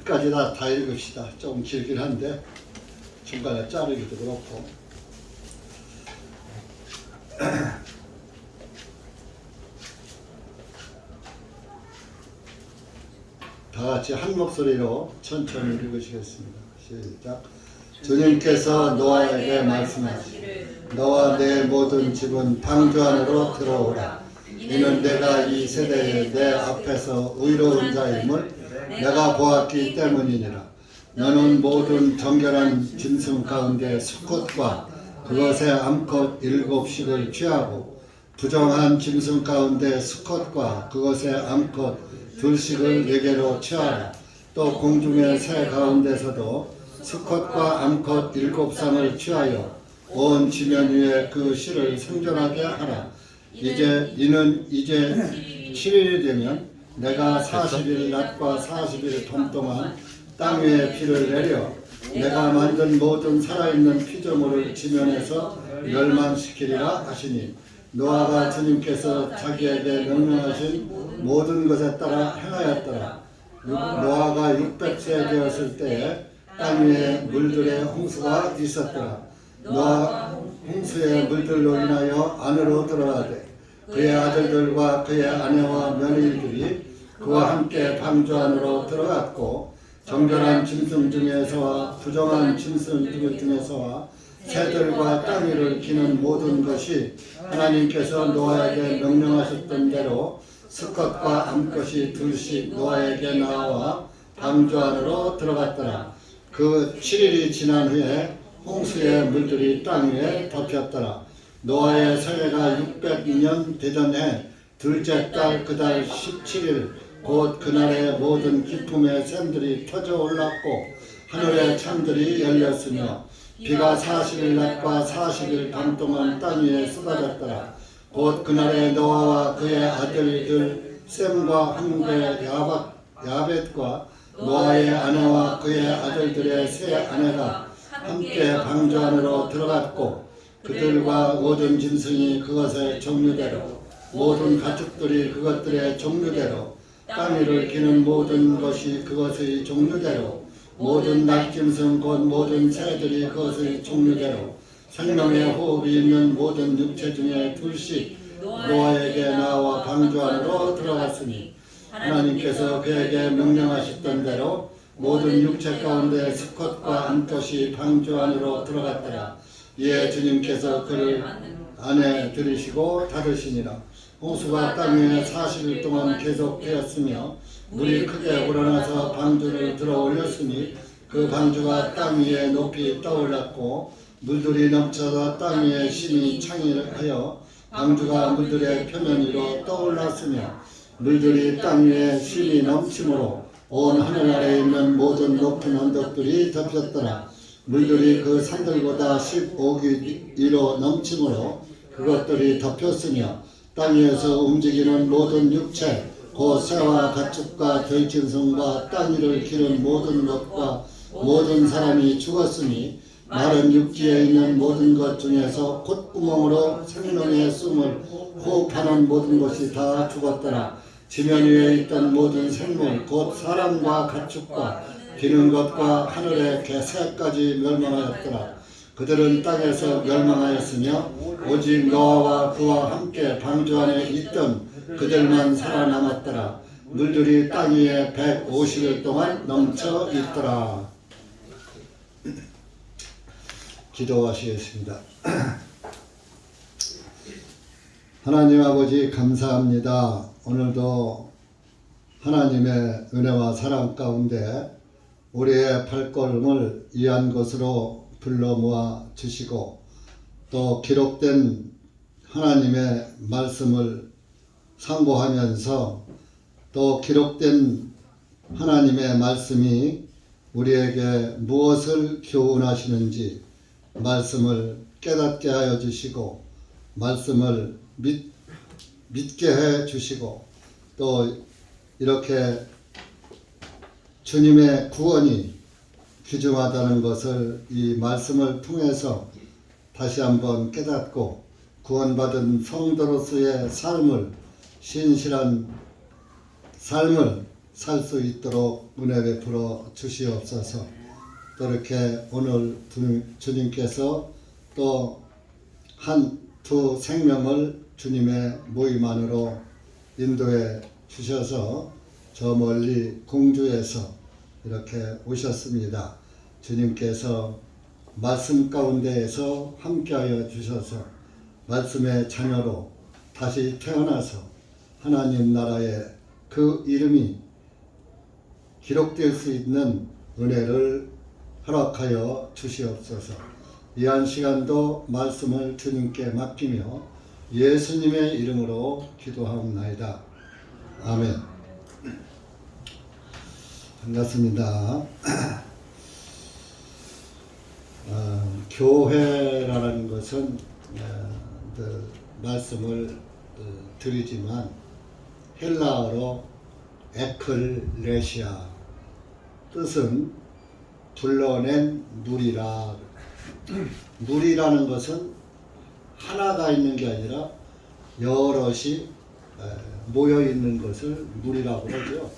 끝까지 다 읽읍시다. 좀 길긴 한데 중간에 자르기도 그렇고. 다 같이 한 목소리로 천천히 읽으시겠습니다. 시작. 주님께서 노아에게 말씀하시기를 너와 내 모든 집은 방주 안으로 들어오라. 이는 내가 이 세대에 내 앞에서 의로운 자임을 내가 보았기 때문이니라. 너는 모든 정결한 짐승 가운데 수컷과 그것의 암컷 7씩을 취하고 부정한 짐승 가운데 수컷과 그것의 암컷 2씩을 네개로 취하라. 또 공중의 새 가운데서도 수컷과 암컷 7쌍을 취하여 온 지면 위에 그 씨를 생존하게 하라. 이는 이제 7일이 되면 내가 40일 낮과 40일 밤 동안 땅 위에 비를 내려 내가 만든 모든 살아있는 피조물을 지면에서 멸망시키리라 하시니 노아가 주님께서 자기에게 명령하신 모든 것에 따라 행하였더라. 노아가 600세 되었을 때에 땅 위에 물들의 홍수가 있었더라. 노아가 홍수의 물들로 인하여 안으로 들어가되 그의 아들들과 그의 아내와 며느리들이 그와 함께 방주 안으로 들어갔고 정결한 짐승 중에서와 부정한 짐승 중에서와 새들과 땅 위를 기는 모든 것이 하나님께서 노아에게 명령하셨던 대로 수컷과 암컷이 2씩 노아에게 나와 방주 안으로 들어갔더라. 그 7일이 지난 후에 홍수의 물들이 땅 위에 덮였더라. 노아의 생애가 600년 되던 해 둘째 달 그 달 17일 곧 그날의 모든 기품의 샘들이 터져 올랐고 하늘의 창들이 열렸으며 비가 40일 낮과 40일 밤 동안 땅 위에 쏟아졌더라. 곧 그날에 노아와 그의 아들들 셈과 함께 야벳과 노아의 아내와 그의 아들들의 세 아내가 함께 방주 안으로 들어갔고 그들과 모든 짐승이 그것의 종류대로 모든 가축들이 그것들의 종류대로 땅 위를 기는 모든 것이 그것의 종류대로 모든 낙짐승 곧 모든 새들이 그것의 종류대로 생명의 호흡이 있는 모든 육체 중에 2씩 노아에게 나와 방주 안으로 들어갔으니 하나님께서 그에게 명령하셨던 대로 모든 육체 가운데 수컷과 암컷이 방주 안으로 들어갔더라. 이에 주님께서 그를 안에 들이시고 닫으시니라. 홍수가 땅 위에 40일 동안 계속되었으며 물이 크게 우러나서 방주를 들어 올렸으니 그 방주가 땅 위에 높이 떠올랐고 물들이 넘쳐서 땅 위에 심히 창일하여 방주가 물들의 표면 위로 떠올랐으며 물들이 땅 위에 심히 넘침으로 온 하늘 아래에 있는 모든 높은 언덕들이 덮였더라. 물들이 그 산들보다 15규 넘침으로 그것들이 덮였으며 땅 위에서 움직이는 모든 육체 곧 새와 가축과 들짐승과 땅 위를 기는 모든 것과 모든 사람이 죽었으니 마른 육지에 있는 모든 것 중에서 콧구멍으로 생명의 숨을 호흡하는 모든 것이 다 죽었더라. 지면 위에 있던 모든 생물 곧 사람과 가축과 기는 것과 하늘의 개새까지 멸망하였더라. 그들은 땅에서 멸망하였으며 오직 노아와 그와 함께 방주 안에 있던 그들만 살아남았더라. 물들이 땅 위에 150일 동안 넘쳐 있더라. 기도하시겠습니다. 하나님 아버지 감사합니다. 오늘도 하나님의 은혜와 사랑 가운데 우리의 발걸음을 이한 것으로 불러 모아 주시고 또 기록된 하나님의 말씀을 상고하면서 또 기록된 하나님의 말씀이 우리에게 무엇을 교훈하시는지 말씀을 깨닫게 하여 주시고 말씀을 믿게 해 주시고 또 이렇게 주님의 구원이 귀중하다는 것을 이 말씀을 통해서 다시 한번 깨닫고 구원받은 성도로서의 삶을 신실한 삶을 살 수 있도록 은혜 베풀어 주시옵소서. 또 이렇게 오늘 주님께서 또 두 생명을 주님의 모임 안으로 인도해 주셔서 저 멀리 공주에서 이렇게 오셨습니다. 주님께서 말씀 가운데에서 함께하여 주셔서 말씀의 자녀로 다시 태어나서 하나님 나라의 그 이름이 기록될 수 있는 은혜를 허락하여 주시옵소서. 이 한 시간도 말씀을 주님께 맡기며 예수님의 이름으로 기도하옵나이다. 아멘. 반갑습니다. 교회라는 것은 말씀을 드리지만 헬라어로 에클레시아, 뜻은 불러낸 무리라. 무리라는 것은 하나가 있는 게 아니라 여럿이 모여 있는 것을 무리라고 그러죠.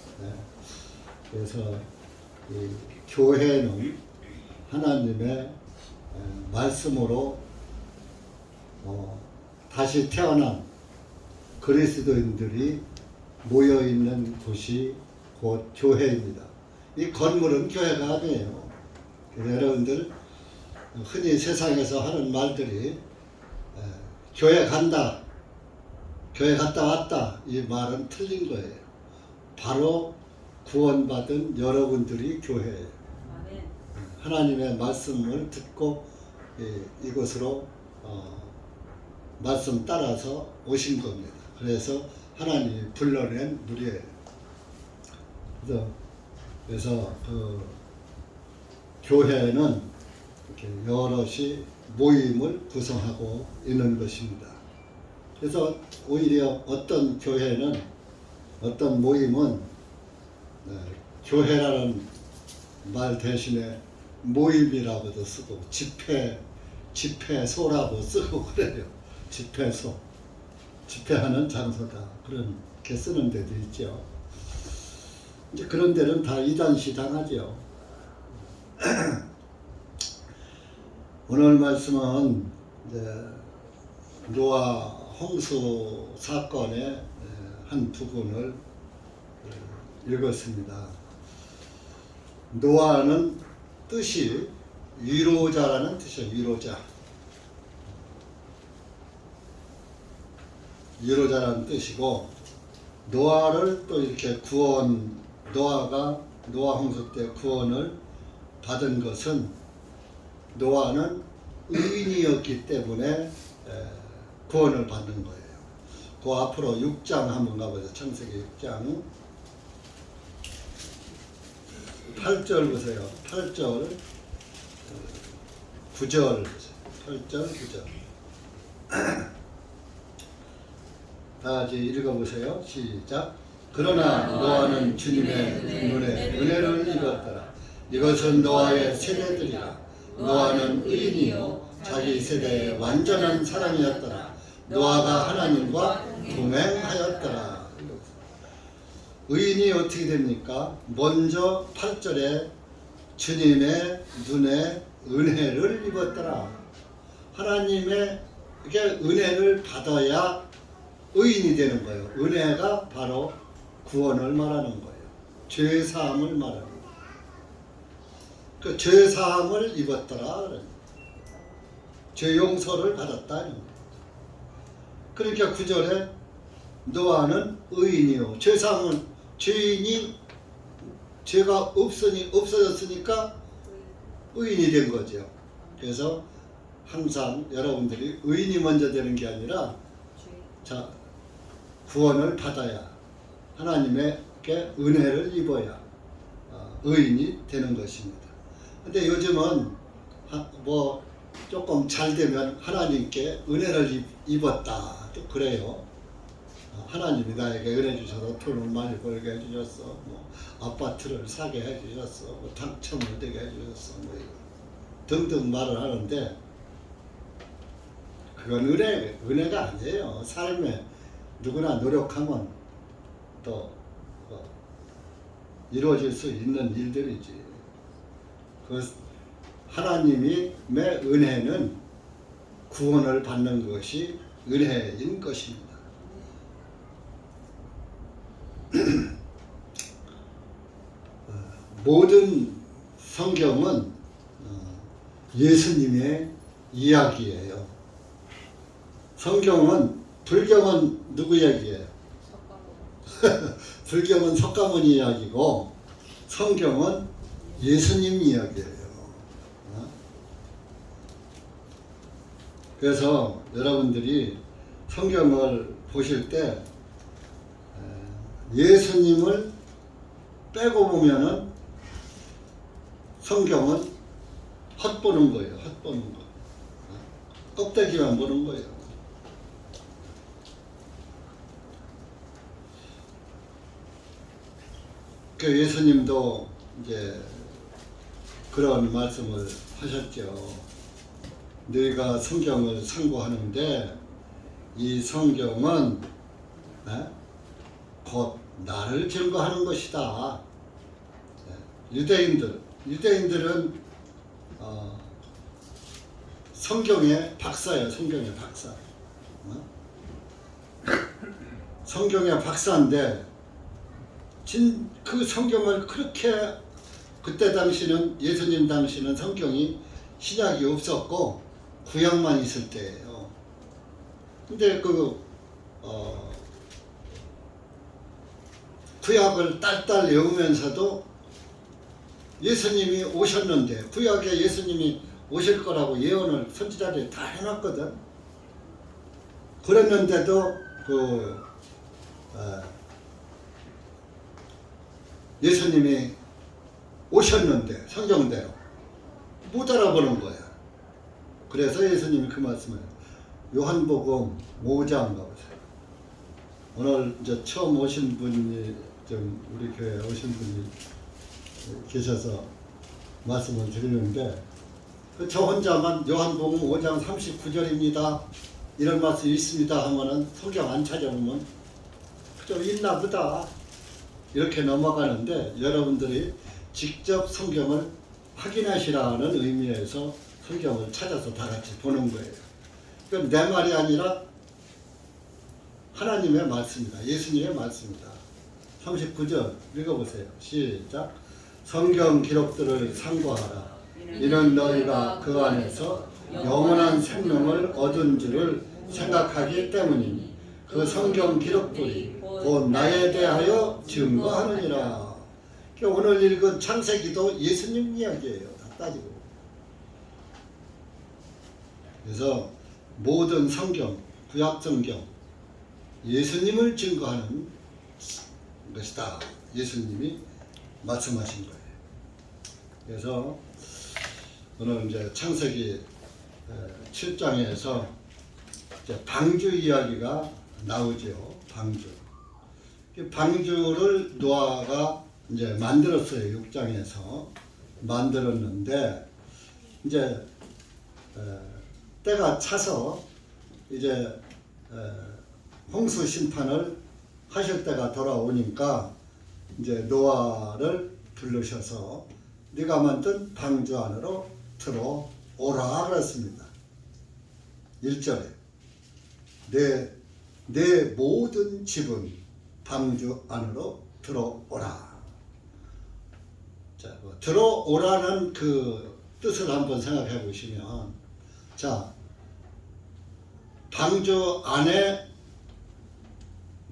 그래서 이 교회는 하나님의 말씀으로 다시 태어난 그리스도인들이 모여 있는 곳이 곧 교회입니다. 이 건물은 교회가 아니에요. 여러분들 흔히 세상에서 하는 말들이 교회 간다, 교회 갔다 왔다, 이 말은 틀린 거예요. 바로 구원받은 여러분들이 교회예요. 하나님의 말씀을 듣고 이곳으로 말씀 따라서 오신 겁니다. 그래서 하나님이 불러낸 무리예요. 그래서 그 교회는 이렇게 여럿이 모임을 구성하고 있는 것입니다. 그래서 오히려 어떤 교회는, 어떤 모임은 교회라는 말 대신에 모임이라고도 쓰고 집회소라고 쓰고 그래요. 집회소, 집회하는 장소다, 그렇게 쓰는 데도 있죠. 이제 그런 데는 다 이단시당하죠. 오늘 말씀은 이제 노아 홍수 사건의 한 부분을 읽었습니다. 노아는 뜻이 위로자라는 뜻이에요. 위로자라는 뜻이고, 노아를 또 이렇게 노아가 노아 홍수 때 구원을 받은 것은 노아는 의인이었기 때문에 구원을 받는 거예요. 그 앞으로 6장 한번 가보죠. 창세기 6장 8절 보세요. 8절 9절 보세요. 8절 9절 다 같이 읽어보세요. 시작. 그러나 노아는 주님의 눈에 은혜를 입었더라. 이것은 노아의 세대들이라. 노아는 의인이요 자기 세대의 완전한 사람이었더라. 노아가 하나님과 동행하였더라. 의인이 어떻게 됩니까? 먼저 8절에 주님의 눈에 은혜를 입었더라. 하나님의 은혜를 받아야 의인이 되는 거예요. 은혜가 바로 구원을 말하는 거예요. 죄사함을 말하는 거예요. 그 죄사함을 입었더라. 죄 용서를 받았다. 그러니까 9절에 노아는 의인이요. 죄사함은 죄인이 죄가 없어졌으니까 의인이 된 거죠. 그래서 항상 여러분들이 의인이 먼저 되는 게 아니라 구원을 받아야, 하나님에게 은혜를 입어야 의인이 되는 것입니다. 근데 요즘은 조금 잘 되면 하나님께 은혜를 입었다, 또 그래요. 하나님이 나에게 은혜 주셔서 돈을 많이 벌게 해주셨어, 아파트를 사게 해주셨어, 당첨을 되게 해주셨어, 등등 말을 하는데, 그건 은혜가 아니에요. 삶에 누구나 노력하면 또 이루어질 수 있는 일들이지. 그 하나님의 은혜는 구원을 받는 것이 은혜인 것입니다. 모든 성경은 예수님의 이야기예요. 성경은 불경은 누구 이야기예요? 불경은 석가모니 이야기고 성경은 예수님 이야기예요. 그래서 여러분들이 성경을 보실 때 예수님을 빼고 보면은 성경은 헛보는 거예요. 헛보는 거. 껍데기만 보는 거예요. 그 예수님도 이제 그런 말씀을 하셨죠. 너희가 성경을 상고하는데 이 성경은 곧 나를 증거하는 것이다. 유대인들은 성경의 박사예요. 성경의 박사. 성경의 박사인데 그 성경을 그렇게 그때 당시는 예수님 당시는 성경이 신약이 없었고 구약만 있을 때예요. 근데 구약을 딸딸 외우면서도 예수님이 오셨는데 구약에 예수님이 오실 거라고 예언을 선지자들이 다 해놨거든. 그랬는데도 예수님이 오셨는데 성경대로 못 알아보는 거야. 그래서 예수님이 그 말씀을 요한복음 5장 가보세요. 오늘 이제 처음 오신 분이 좀 우리 교회에 오신 분이 계셔서 말씀을 드리는데 저 혼자만 요한복음 5장 39절입니다. 이런 말씀이 있습니다 하면은 성경 안 찾아보면 그저 있나 보다 이렇게 넘어가는데 여러분들이 직접 성경을 확인하시라는 의미에서 성경을 찾아서 다 같이 보는 거예요. 그럼 내 말이 아니라 하나님의 말씀이다. 예수님의 말씀이다. 39절 읽어보세요. 시작. 성경 기록들을 상고하라. 이는 너희가 그 안에서 영원한 생명을 얻은 줄을 생각하기 때문이니 그 성경 기록들이 곧 나에 대하여 증거하느니라. 오늘 읽은 창세기도 예수님 이야기예요. 다 따지고. 그래서 모든 성경, 구약 성경 예수님을 증거하는 것이다. 예수님이 말씀하신 거예요. 그래서 오늘 이제 창세기 7장에서 이제 방주 이야기가 나오죠. 방주. 방주를 노아가 이제 만들었어요. 6장에서 만들었는데 이제 때가 차서 이제 홍수 심판을 하실 때가 돌아오니까 이제 노아를 부르셔서 네가 만든 방주 안으로 들어오라 그랬습니다. 1절에 내 모든 집은 방주 안으로 들어오라. 자, 들어오라는 그 뜻을 한번 생각해 보시면, 자, 방주 안에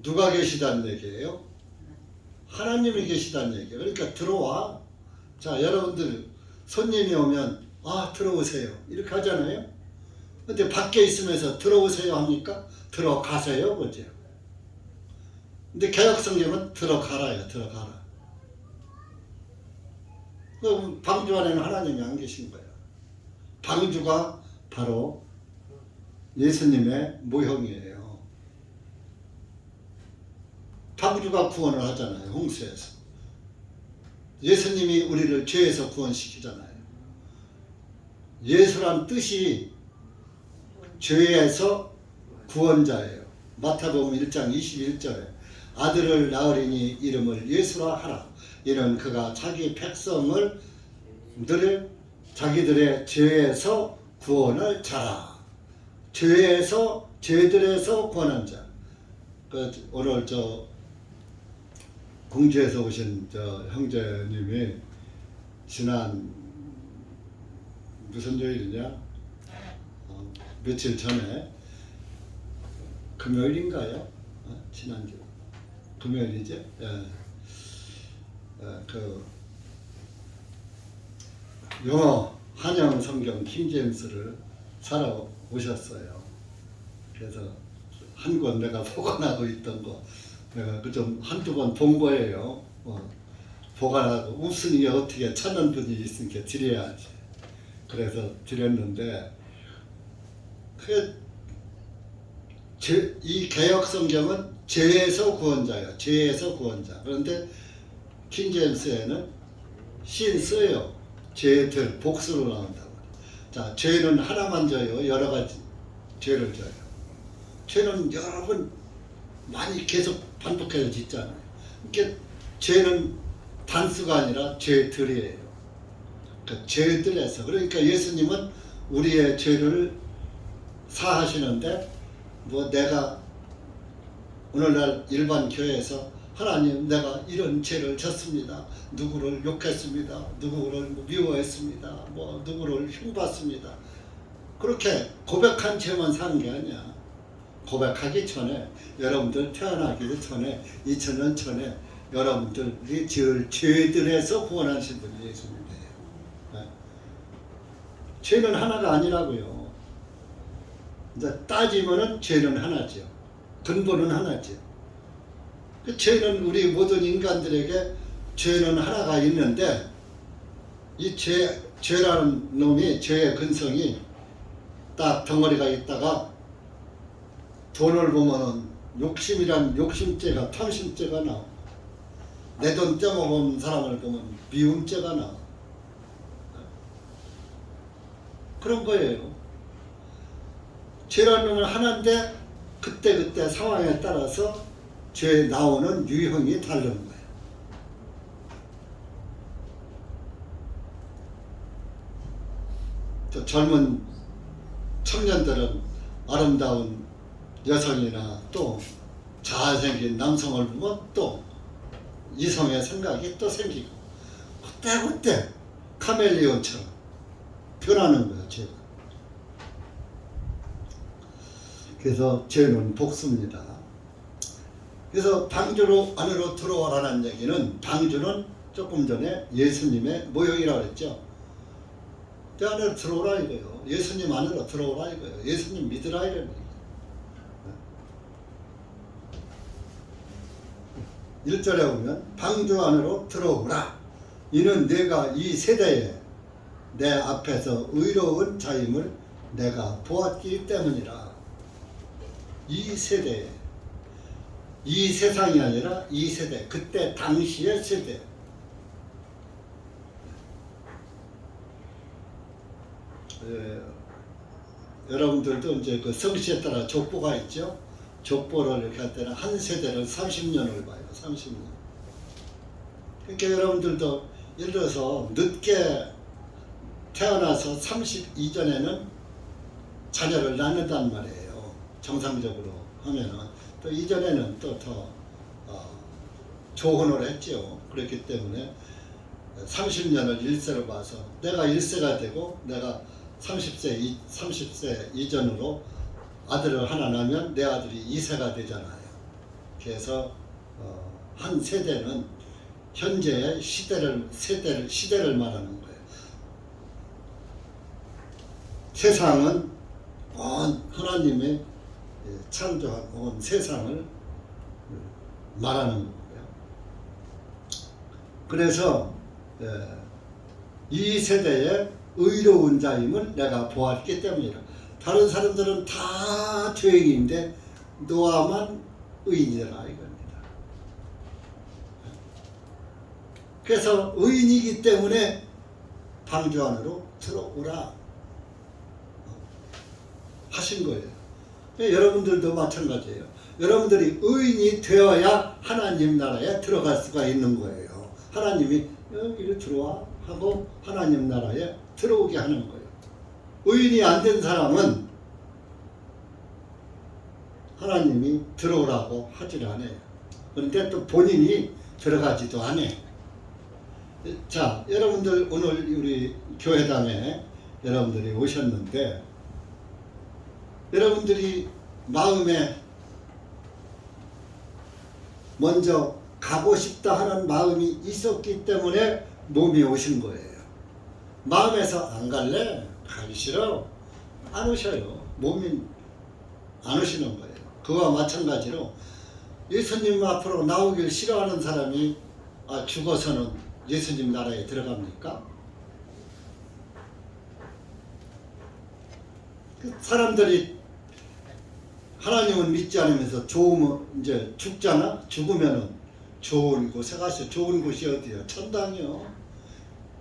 누가 계시다는 얘기예요? 하나님이 계시다는 얘기예요. 그러니까 들어와. 자, 여러분들 손님이 오면 들어오세요 이렇게 하잖아요. 근데 밖에 있으면서 들어오세요 합니까? 들어가세요 그죠? 근데 개역성경은 들어가라요. 들어가라. 그럼 방주 안에는 하나님이 안 계신 거예요. 방주가 바로 예수님의 모형이에요. 방주가 구원을 하잖아요. 홍수에서. 예수님이 우리를 죄에서 구원시키잖아요. 예수란 뜻이 죄에서 구원자예요. 마태복음 1장 21절에 아들을 낳으리니 이름을 예수라 하라. 이는 그가 자기 백성을 늘 자기들의 죄에서 구원을 자라. 죄들에서 구원한 자. 오늘 공주에서 오신 형제님이 지난 무슨 요일이냐? 며칠 전에 금요일인가요? 지난주 금요일이죠. 영어 한영 성경 킹제임스를 사러 오셨어요. 그래서 한 권 내가 보관하고 있던 거 내가 좀 한두 번 본 거예요. 보관하고 없으니 어떻게 찾는 분이 있으니까 드려야지. 그래서 드렸는데 이 개역 성경은 죄에서 구원자예요. 죄에서 구원자. 그런데 킹제임스에는 신스예요. 죄들 복수로 나온다고. 자, 죄는 하나만 져요. 여러 가지 죄를 져요. 죄는 여러 번 많이 계속 반복해서 짓잖아요. 그러니까 죄는 단수가 아니라 죄들이에요. 그러니까 죄들에서. 그러니까 예수님은 우리의 죄를 사하시는데 내가 오늘날 일반 교회에서 하나님 내가 이런 죄를 졌습니다. 누구를 욕했습니다. 누구를 미워했습니다. 누구를 흉봤습니다. 그렇게 고백한 죄만 사는 게 아니야. 고백하기 전에 여러분들 태어나기 전에 2000년 전에 여러분들이 지을 죄들에서 구원하신 분이 예수님이에요. 네. 죄는 하나가 아니라고요. 이제 따지면은 죄는 하나죠. 근본은 하나죠. 그 죄는 우리 모든 인간들에게 죄는 하나가 있는데 이 죄라는 놈이 죄의 근성이 딱 덩어리가 있다가 돈을 보면은 욕심이란 욕심죄가 탐심죄가 나와. 내 돈 떼먹은 사람을 보면 미움죄가 나와. 그런 거예요. 죄라는 놈은 하나인데 그때 상황에 따라서 죄 나오는 유형이 다른 거예요. 또 젊은 청년들은 아름다운 여성이나 또 잘생긴 남성을 보면 또 이성의 생각이 또 생기고 그때 카멜리온처럼 변하는 거예요. 죄가. 그래서 죄는 복수입니다. 그래서 방주로 안으로 들어오라는 얘기는 방주는 조금 전에 예수님의 모형이라고 그랬죠. 그 안으로 들어오라 이거예요. 예수님 안으로 들어오라 이거예요. 예수님 믿으라 이런 얘기예요. 1절에 보면 방주 안으로 들어오라. 이는 내가 이 세대에 내 앞에서 의로운 자임을 내가 보았기 때문이라. 이 세대에 이 세상이 아니라 이 세대, 그때 당시의 세대. 여러분들도 이제 그 성씨에 따라 족보가 있죠. 족보를 이렇게 할 때는 한 세대를 30년을 봐요. 30년. 그러니까 여러분들도 예를 들어서 늦게 태어나서 30 이전에는 자녀를 낳는단 말이에요. 정상적으로 하면은. 또 이전에는 또 더 조혼을 했죠. 그렇기 때문에 30년을 1세로 봐서 내가 1세가 되고 내가 30세 이전으로 아들을 하나 낳으면 내 아들이 2세가 되잖아요. 그래서 한 세대는 현재의 시대를 말하는 거예요. 세상은 하나님의 창조한 세상을 말하는 거예요. 그래서 이 세대의 의로운 자임을 내가 보았기 때문이라. 다른 사람들은 다 죄인인데 노아만 의인이라 이겁니다. 그래서 의인이기 때문에 방주 안으로 들어오라 하신 거예요. 여러분들도 마찬가지예요. 여러분들이 의인이 되어야 하나님 나라에 들어갈 수가 있는 거예요. 하나님이 여기로 들어와 하고 하나님 나라에 들어오게 하는 거예요. 의인이 안 된 사람은 하나님이 들어오라고 하질 않아요. 그런데 또 본인이 들어가지도 않아요. 자, 여러분들 오늘 우리 교회당에 여러분들이 오셨는데 여러분들이 마음에 먼저 가고 싶다 하는 마음이 있었기 때문에 몸이 오신 거예요. 마음에서 안 갈래? 가기 싫어? 안 오셔요. 몸이 안 오시는 거예요. 그와 마찬가지로 예수님 앞으로 나오길 싫어하는 사람이 죽어서는 예수님 나라에 들어갑니까? 사람들이 하나님을 믿지 않으면서 좋으면 이제 죽잖아? 죽으면은 좋은 곳에 가서 좋은 곳이 어디야? 천당이요.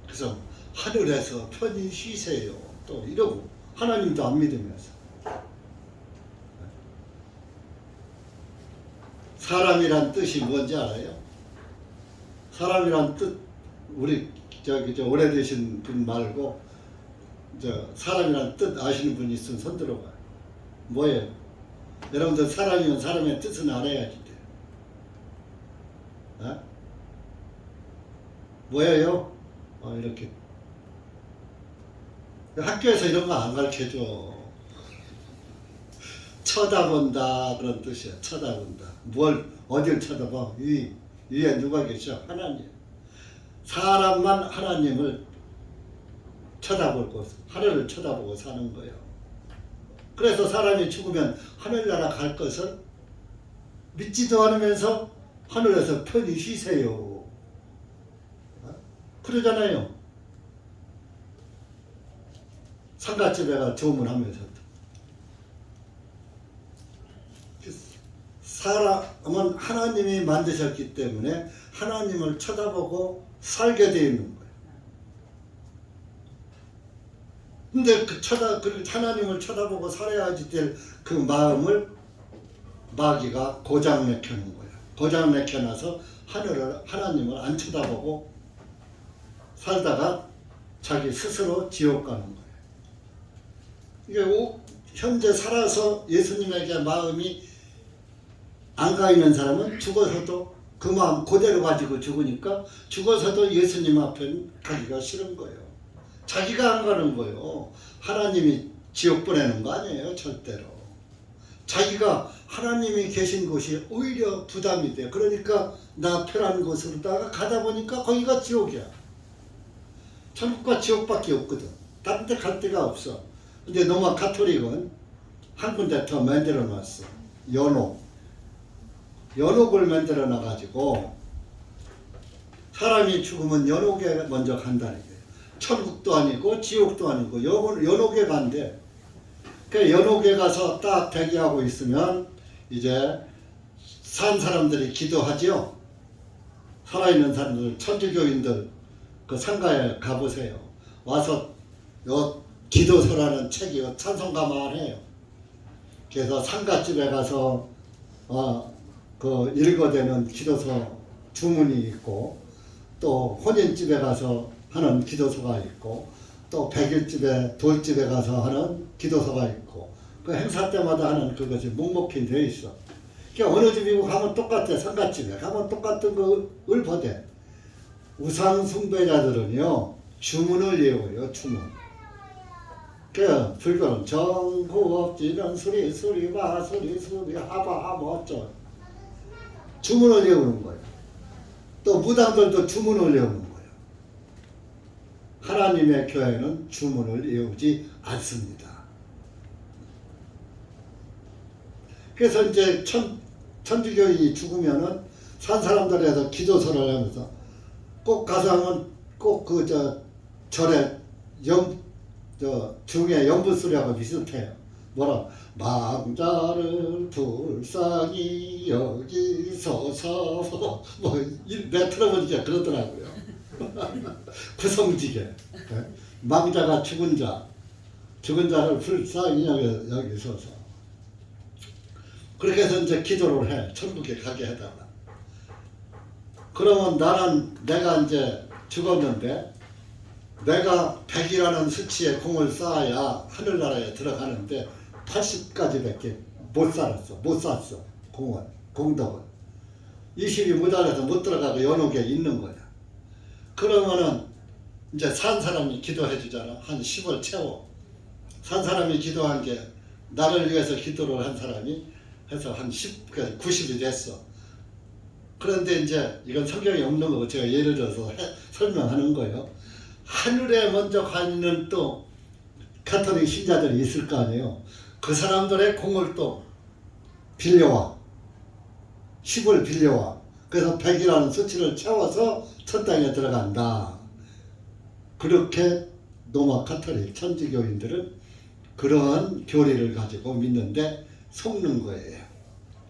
그래서 하늘에서 편히 쉬세요. 또 이러고 하나님도 안 믿으면서 사람이란 뜻이 뭔지 알아요? 사람이란 뜻 우리 저 오래되신 분 말고 사람이란 뜻 아시는 분 있으면 손 들어봐요. 뭐예요? 여러분들 사람이면 사람의 뜻은 알아야지 돼요. 어? 뭐예요? 이렇게 학교에서 이런 거 안 가르쳐줘. 쳐다본다 그런 뜻이야. 쳐다본다. 뭘 어딜 쳐다봐? 위에 누가 계셔? 하나님. 사람만 하나님을 쳐다보고 하늘을 쳐다보고 사는 거예요. 그래서 사람이 죽으면 하늘나라 갈 것을 믿지도 않으면서 하늘에서 편히 쉬세요. 그러잖아요. 상가집에 가 조문하면서도. 사람은 하나님이 만드셨기 때문에 하나님을 쳐다보고 살게 되어 있는 거예요. 근데 하나님을 쳐다보고 살아야지 될 그 마음을 마귀가 고장내켜는 거예요. 고장내켜놔서 하나님을 안 쳐다보고 살다가 자기 스스로 지옥 가는 거예요. 이게 현재 살아서 예수님에게 마음이 안 가 있는 사람은 죽어서도 그 마음 그대로 가지고 죽으니까 죽어서도 예수님 앞에 가기가 싫은 거예요. 자기가 안 가는 거예요. 하나님이 지옥 보내는 거 아니에요. 절대로. 자기가 하나님이 계신 곳이 오히려 부담이 돼. 그러니까 나 편한 곳으로다가 가다 보니까 거기가 지옥이야. 천국과 지옥밖에 없거든. 다른 데 갈 데가 없어. 근데 로마 가톨릭은 한 군데 더 만들어 놨어. 연옥을 만들어 놔가지고 사람이 죽으면 연옥에 먼저 간다는 거예요. 천국도 아니고 지옥도 아니고 연옥에 간대. 그 연옥에 가서 딱 대기하고 있으면 이제 산 사람들이 기도하죠. 살아있는 사람들, 천주교인들 그 상가에 가보세요. 와서 요 기도서라는 책이 찬송가만 해요. 그래서 상가집에 가서 그 읽어대는 기도서 주문이 있고 또 혼인집에 가서 하는 기도서가 있고 또 백일집에 돌집에 가서 하는 기도서가 있고 그 행사 때마다 하는 그것이 묵묵히 되어 있어. 그러니까 어느 집이고 가면 똑같아. 상가집에 가면 똑같은 걸 보대. 우상 숭배자들은요 주문을 외워요. 주문. 그 불교는 정후업지는 수리 하바 어쩌 주문을 외우는 거예요. 또 무당들도 주문을 외우는 거예요. 하나님의 교회는 주문을 외우지 않습니다. 그래서 이제 천주교인이 죽으면은 산 사람들에서 기도서를 하면서 꼭 가서 하면 꼭 절에 중에 연불소리하고 비슷해요. 뭐라 망자를 불쌍히 여기소서 내가 들어보니까 그러더라고요. 구성지게 망자가 죽은 자를 불쌍히 여기소서. 그렇게 해서 이제 기도를 해. 천국에 가게 해달라. 그러면 나는 내가 이제 죽었는데 내가 100이라는 수치의 공을 쌓아야 하늘나라에 들어가는데 80까지밖에 못 살았어. 못 쌌어. 공덕은. 20이 모자라서 못 들어가고 연옥에 있는 거야. 그러면은 이제 산 사람이 기도해 주잖아. 한 10을 채워. 산 사람이 기도한 게 나를 위해서 기도를 한 사람이 해서 한 90이 됐어. 그런데 이제 이건 성경에 없는 거고 제가 예를 들어서 설명하는 거예요. 하늘에 먼저 가 있는 또 가톨릭 신자들이 있을 거 아니에요. 그 사람들의 공을 또 빌려와. 10을 빌려와. 그래서 100이라는 수치를 채워서 첫 땅에 들어간다. 그렇게 로마 가톨릭 천주교인들은 그러한 교리를 가지고 믿는데 속는 거예요.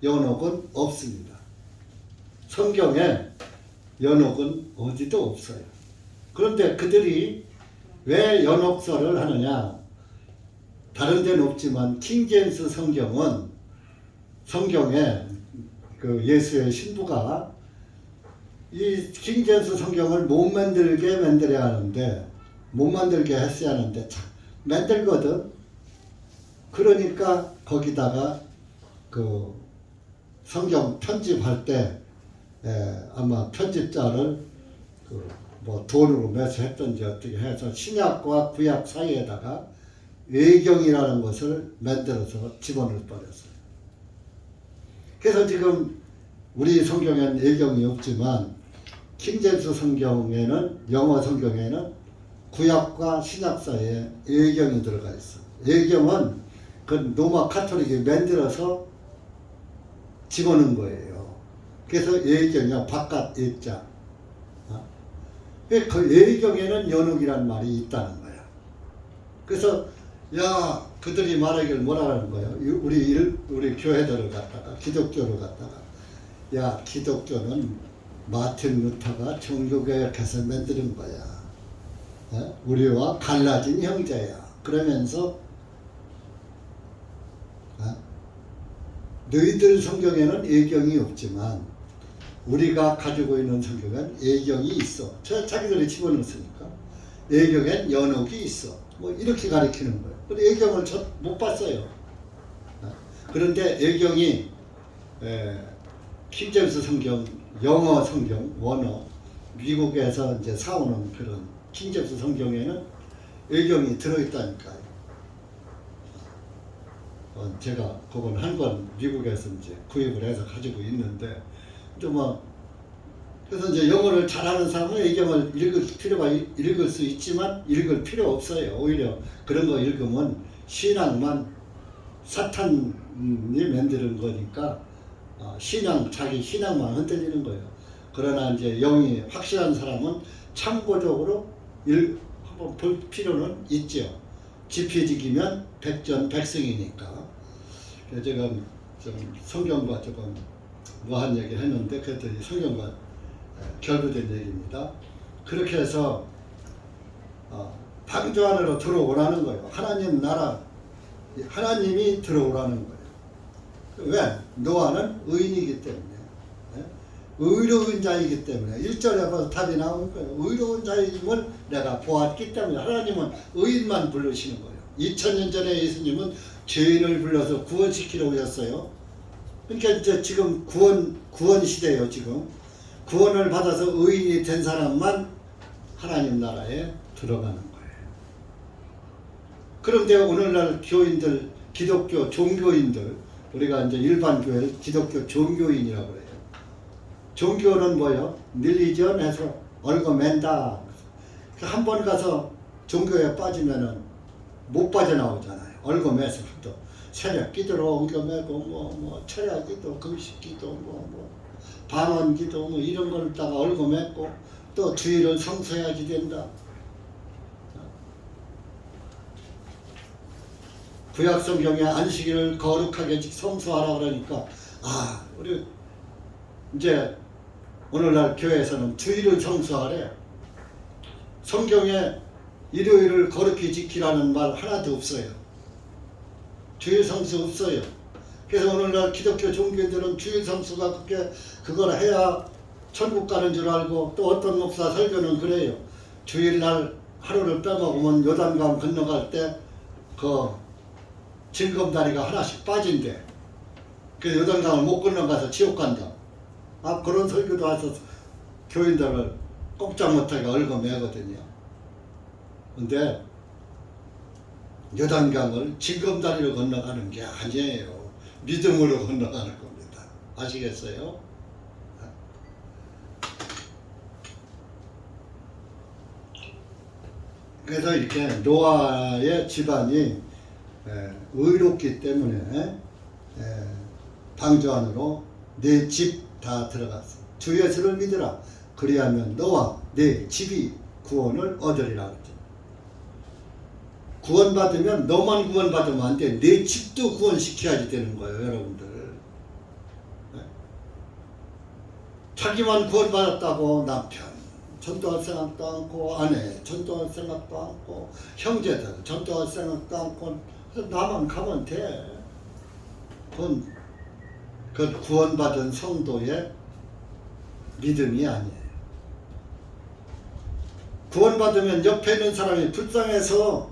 연옥은 없습니다. 성경에 연옥은 어디도 없어요. 그런데 그들이 왜 연옥설을 하느냐? 다른 데는 없지만 킹제임스 성경은 성경에 그 예수의 신부가 이 킹제임스 성경을 못 만들게 만들어야 하는데 못 만들게 했어야 하는데 참 만들거든. 그러니까 거기다가 그 성경 편집할 때 아마 편집자를 그 뭐 돈으로 매수했던지 어떻게 해서 신약과 구약 사이에다가 외경이라는 것을 만들어서 집어넣어 버렸어요. 그래서 지금 우리 성경에는 외경이 없지만 킹제임스 성경에는 영어 성경에는 구약과 신약 사이에 외경이 들어가 있어. 외경은 그 로마 가톨릭이 만들어서 집어넣은 거예요. 그래서 외경이야 바깥 외자. 그 외경에는 연옥이라는 말이 있다는 거야. 그래서 야 그들이 말하기를 뭐라 하는 거예요? 우리 교회들을 갖다가 기독교를 갖다가 야 기독교는 마틴 루터가 종교개혁해서 만드는 거야. 우리와 갈라진 형제야. 그러면서 너희들 성경에는 예경이 없지만 우리가 가지고 있는 성경엔 예경이 있어. 자기들이 집어넣었으니까 예경엔 연옥이 있어. 뭐 이렇게 가리키는 거예요. 근데 예경을 못 봤어요. 그런데 예경이 킹제임스 성경, 영어 성경, 원어, 미국에서 이제 사오는 그런 킹제임스 성경에는 예경이 들어있다니까요. 제가 그건 한 권 미국에서 이제 구입을 해서 가지고 있는데, 또 뭐 그래서 이제 영어를 잘하는 사람은 예경을 읽을 수 있지만 읽을 필요 없어요. 오히려 그런 거 읽으면 신앙만 사탄이 만드는 거니까 자기 신앙만 흔들리는 거예요. 그러나 이제 영이 확실한 사람은 참고적으로 한번 볼 필요는 있죠. 지피지기면 백전백승이니까. 제가 좀 성경과 조금 뭐한 얘기 했는데 그랬더니 성경과 결부된 얘기입니다. 그렇게 해서 방주 안으로 들어오라는 거예요. 하나님 나라, 하나님이 들어오라는 거예요. 왜? 노아는 의인이기 때문에, 의로운 자이기 때문에 1절에 봐서 답이 나오는 거예요. 의로운 자임을 내가 보았기 때문에. 하나님은 의인만 부르시는 거예요. 2000년 전에 예수님은 죄인을 불러서 구원시키러 오셨어요. 그러니까 이제 지금 구원 시대예요. 지금 구원을 받아서 의인이 된 사람만 하나님 나라에 들어가는 거예요. 그런데 오늘날 교인들, 기독교 종교인들, 우리가 이제 일반 교회 기독교 종교인이라고 그래요. 종교는 뭐예요? 릴리전 해서 얽어맨다. 한 번 가서 종교에 빠지면은 못 빠져나오잖아요. 얽어매서 또 새벽 기도로 옮겨매고 뭐 철야 기도, 금식 기도, 방언 기도 이런 걸 다가 얽어맸고 또 주일을 성수해야지 된다. 구약 성경에 안식일을 거룩하게 성수하라 그러니까 우리 이제 오늘날 교회에서는 주일을 성수하래. 성경에 일요일을 거룩히 지키라는 말 하나도 없어요. 주일 성수 없어요. 그래서 오늘날 기독교 종교인들은 주일 성수가 그걸 해야 천국 가는 줄 알고, 또 어떤 목사 설교는 그래요. 주일날 하루를 빼먹으면 요단강 건너갈 때 그 징검다리가 하나씩 빠진대. 그 요단강을 못 건너가서 지옥 간다. 아, 그런 설교도 와서 교인들을 꼼짝 못하게 얽어매거든요. 근데 요단강을 징검다리로 건너가는 게 아니에요. 믿음으로 건너가는 겁니다. 아시겠어요? 그래서 이렇게 노아의 집안이 의롭기 때문에 방주 안으로 네 집 다 들어갔어. 주 예수를 믿으라. 그리하면 너와 네 집이 구원을 얻으리라 그랬죠. 구원받으면 너만 구원받으면 안 돼. 네 집도 구원시켜야지 되는 거예요, 여러분들. 자기만 구원받았다고 남편 전도할 생각도 않고, 아내 전도할 생각도 않고, 형제들 전도할 생각도 않고, 나만 가면 돼. 그건 그 구원받은 성도의 믿음이 아니에요. 구원받으면 옆에 있는 사람이 불쌍해서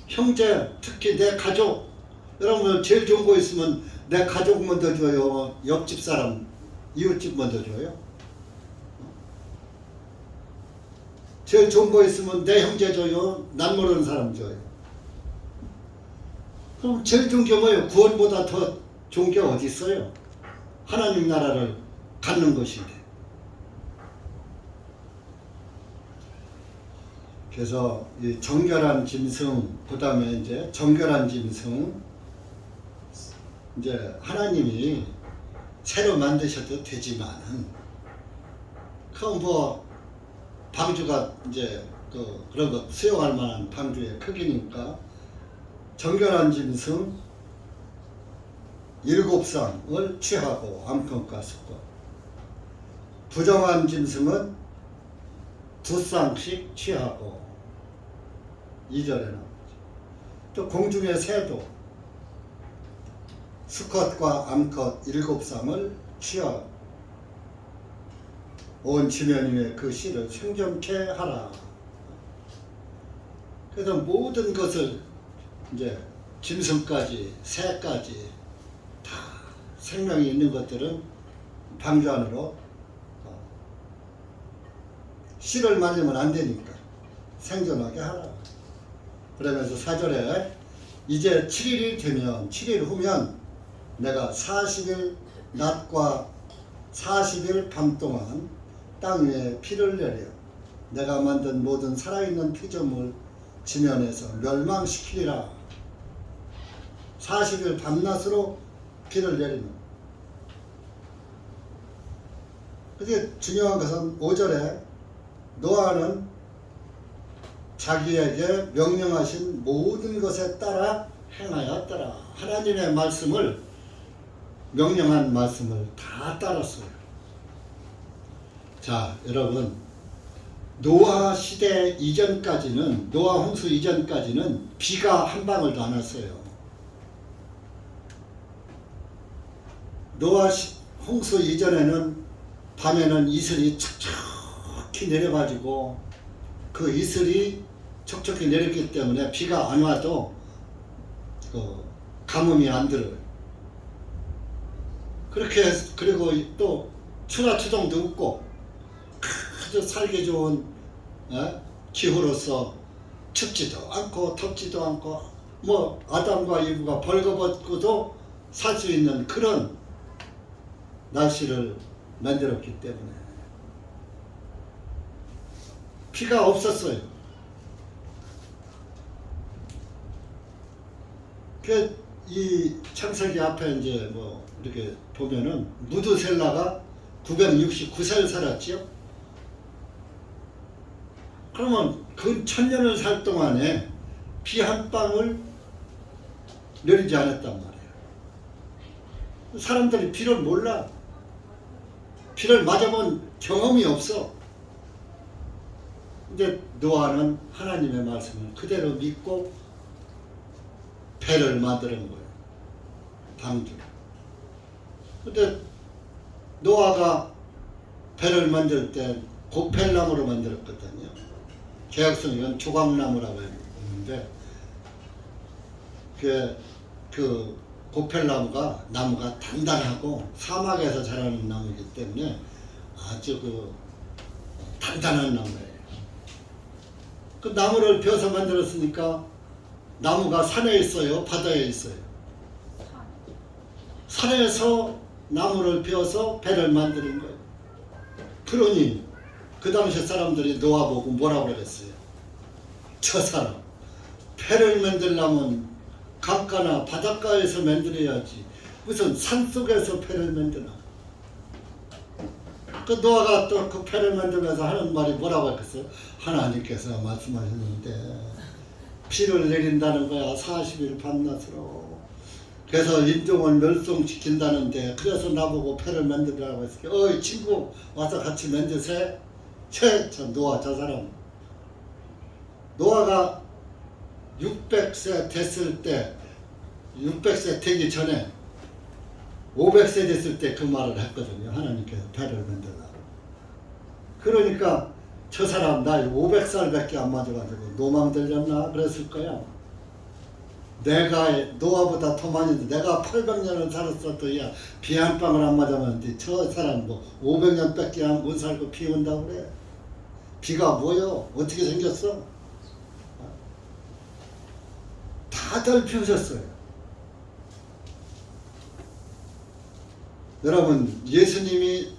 형제, 특히 내 가족, 여러분 제일 좋은 거 있으면 내 가족 먼저 줘요, 옆집 사람, 이웃집 먼저 줘요. 제일 좋은 거 있으면 내 형제 줘요, 난 모르는 사람 줘요. 그럼 제일 좋은 게 뭐예요? 구원보다 더 좋은 게 어디 있어요? 하나님 나라를 갖는 것인데. 그래서 이 정결한 짐승, 그 다음에 이제 정결한 짐승, 이제 하나님이 새로 만드셔도 되지만은, 그건 뭐 방주가 이제 그런 거 수용할 만한 방주의 크기니까 정결한 짐승 7쌍을 취하고 암컷과 수컷, 부정한 짐승은 2쌍씩 취하고, 2절에 나오죠. 또 공중의 새도 수컷과 암컷 7쌍을 취하고 온 지면 위에 그 씨를 생존케 하라. 그래서 모든 것을 이제 짐승까지 새까지 다 생명이 있는 것들은 방주 안으로 씨를 말리면 안 되니까 생존하게 하라. 그러면서 4절에 이제 7일이 되면, 7일 후면 내가 40일 낮과 40일 밤 동안 땅 위에 피를 내려 내가 만든 모든 살아있는 피조물 지면에서 멸망시키리라. 40일 밤낮으로 피를 내리는. 그게 중요한 것은 5절에 노아는 자기에게 명령하신 모든 것에 따라 행하였더라. 하나님의 말씀을, 명령한 말씀을 다 따랐어요. 자, 여러분, 노아 시대 이전까지는, 노아 홍수 이전까지는 비가 한 방울도 안 왔어요. 노아 홍수 이전에는 밤에는 이슬이 척척히 내려가지고, 그 이슬이 척척히 내렸기 때문에 비가 안 와도 가뭄이 안 들어요. 그렇게 그리고 또 추나추동도 없고 아주 살기 좋은 기후로서 춥지도 않고 덥지도 않고, 뭐 아담과 이브가 벌거벗고도 살 수 있는 그런 날씨를 만들었기 때문에 비가 없었어요. 이 창세기 앞에 이제 뭐 이렇게 보면은 무드셀라가 969세를 살았지요. 그러면 그 1000년을 살 동안에 비 한 방울 내리지 않았단 말이에요. 사람들이 비를 몰라. 비를 맞아본 경험이 없어. 근데 노아는 하나님의 말씀을 그대로 믿고 배를 만드는 거예요. 방주. 근데 노아가 배를 만들 때 고펠나무로 만들었거든요. 개혁성은 조각나무라고 했는데 그 고펠나무가 단단하고 사막에서 자라는 나무이기 때문에 아주 단단한 나무예요. 그 나무를 베어서 만들었으니까 나무가 산에 있어요, 바다에 있어요? 산에서 나무를 베어서 배를 만드는 거예요. 그러니 그 당시 사람들이 노아 보고 뭐라고 그랬어요? 저 사람 배를 만들려면 강가나 바닷가에서 만들어야지 무슨 산속에서 배를 만드나. 그 노아가 또 그 배를 만들면서 하는 말이 뭐라고 했겠어요? 하나님께서 말씀하셨는데 비를 내린다는 거야. 40일 밤낮으로. 그래서 인종을 멸종시킨다는데 그래서 나보고 배를 만들라고 했어요. 어이 친구 와서 같이 만드세. 저 노아 저 사람. 노아가 600세 됐을 때 600세 되기 전에 500세 됐을 때 그 말을 했거든요. 하나님께서 배를 만들라고. 그러니까 저 사람 나이 500살밖에 안 맞아가지고 노망 들렸나 그랬을 거야. 내가 노아보다 더 많이 내가 800년을 살았어도 야 비 한 방울 안 맞았는데 저 사람 뭐 500년밖에 못 살고 비 온다고 그래. 비가 뭐요? 어떻게 생겼어? 다들 비우셨어요. 여러분 예수님이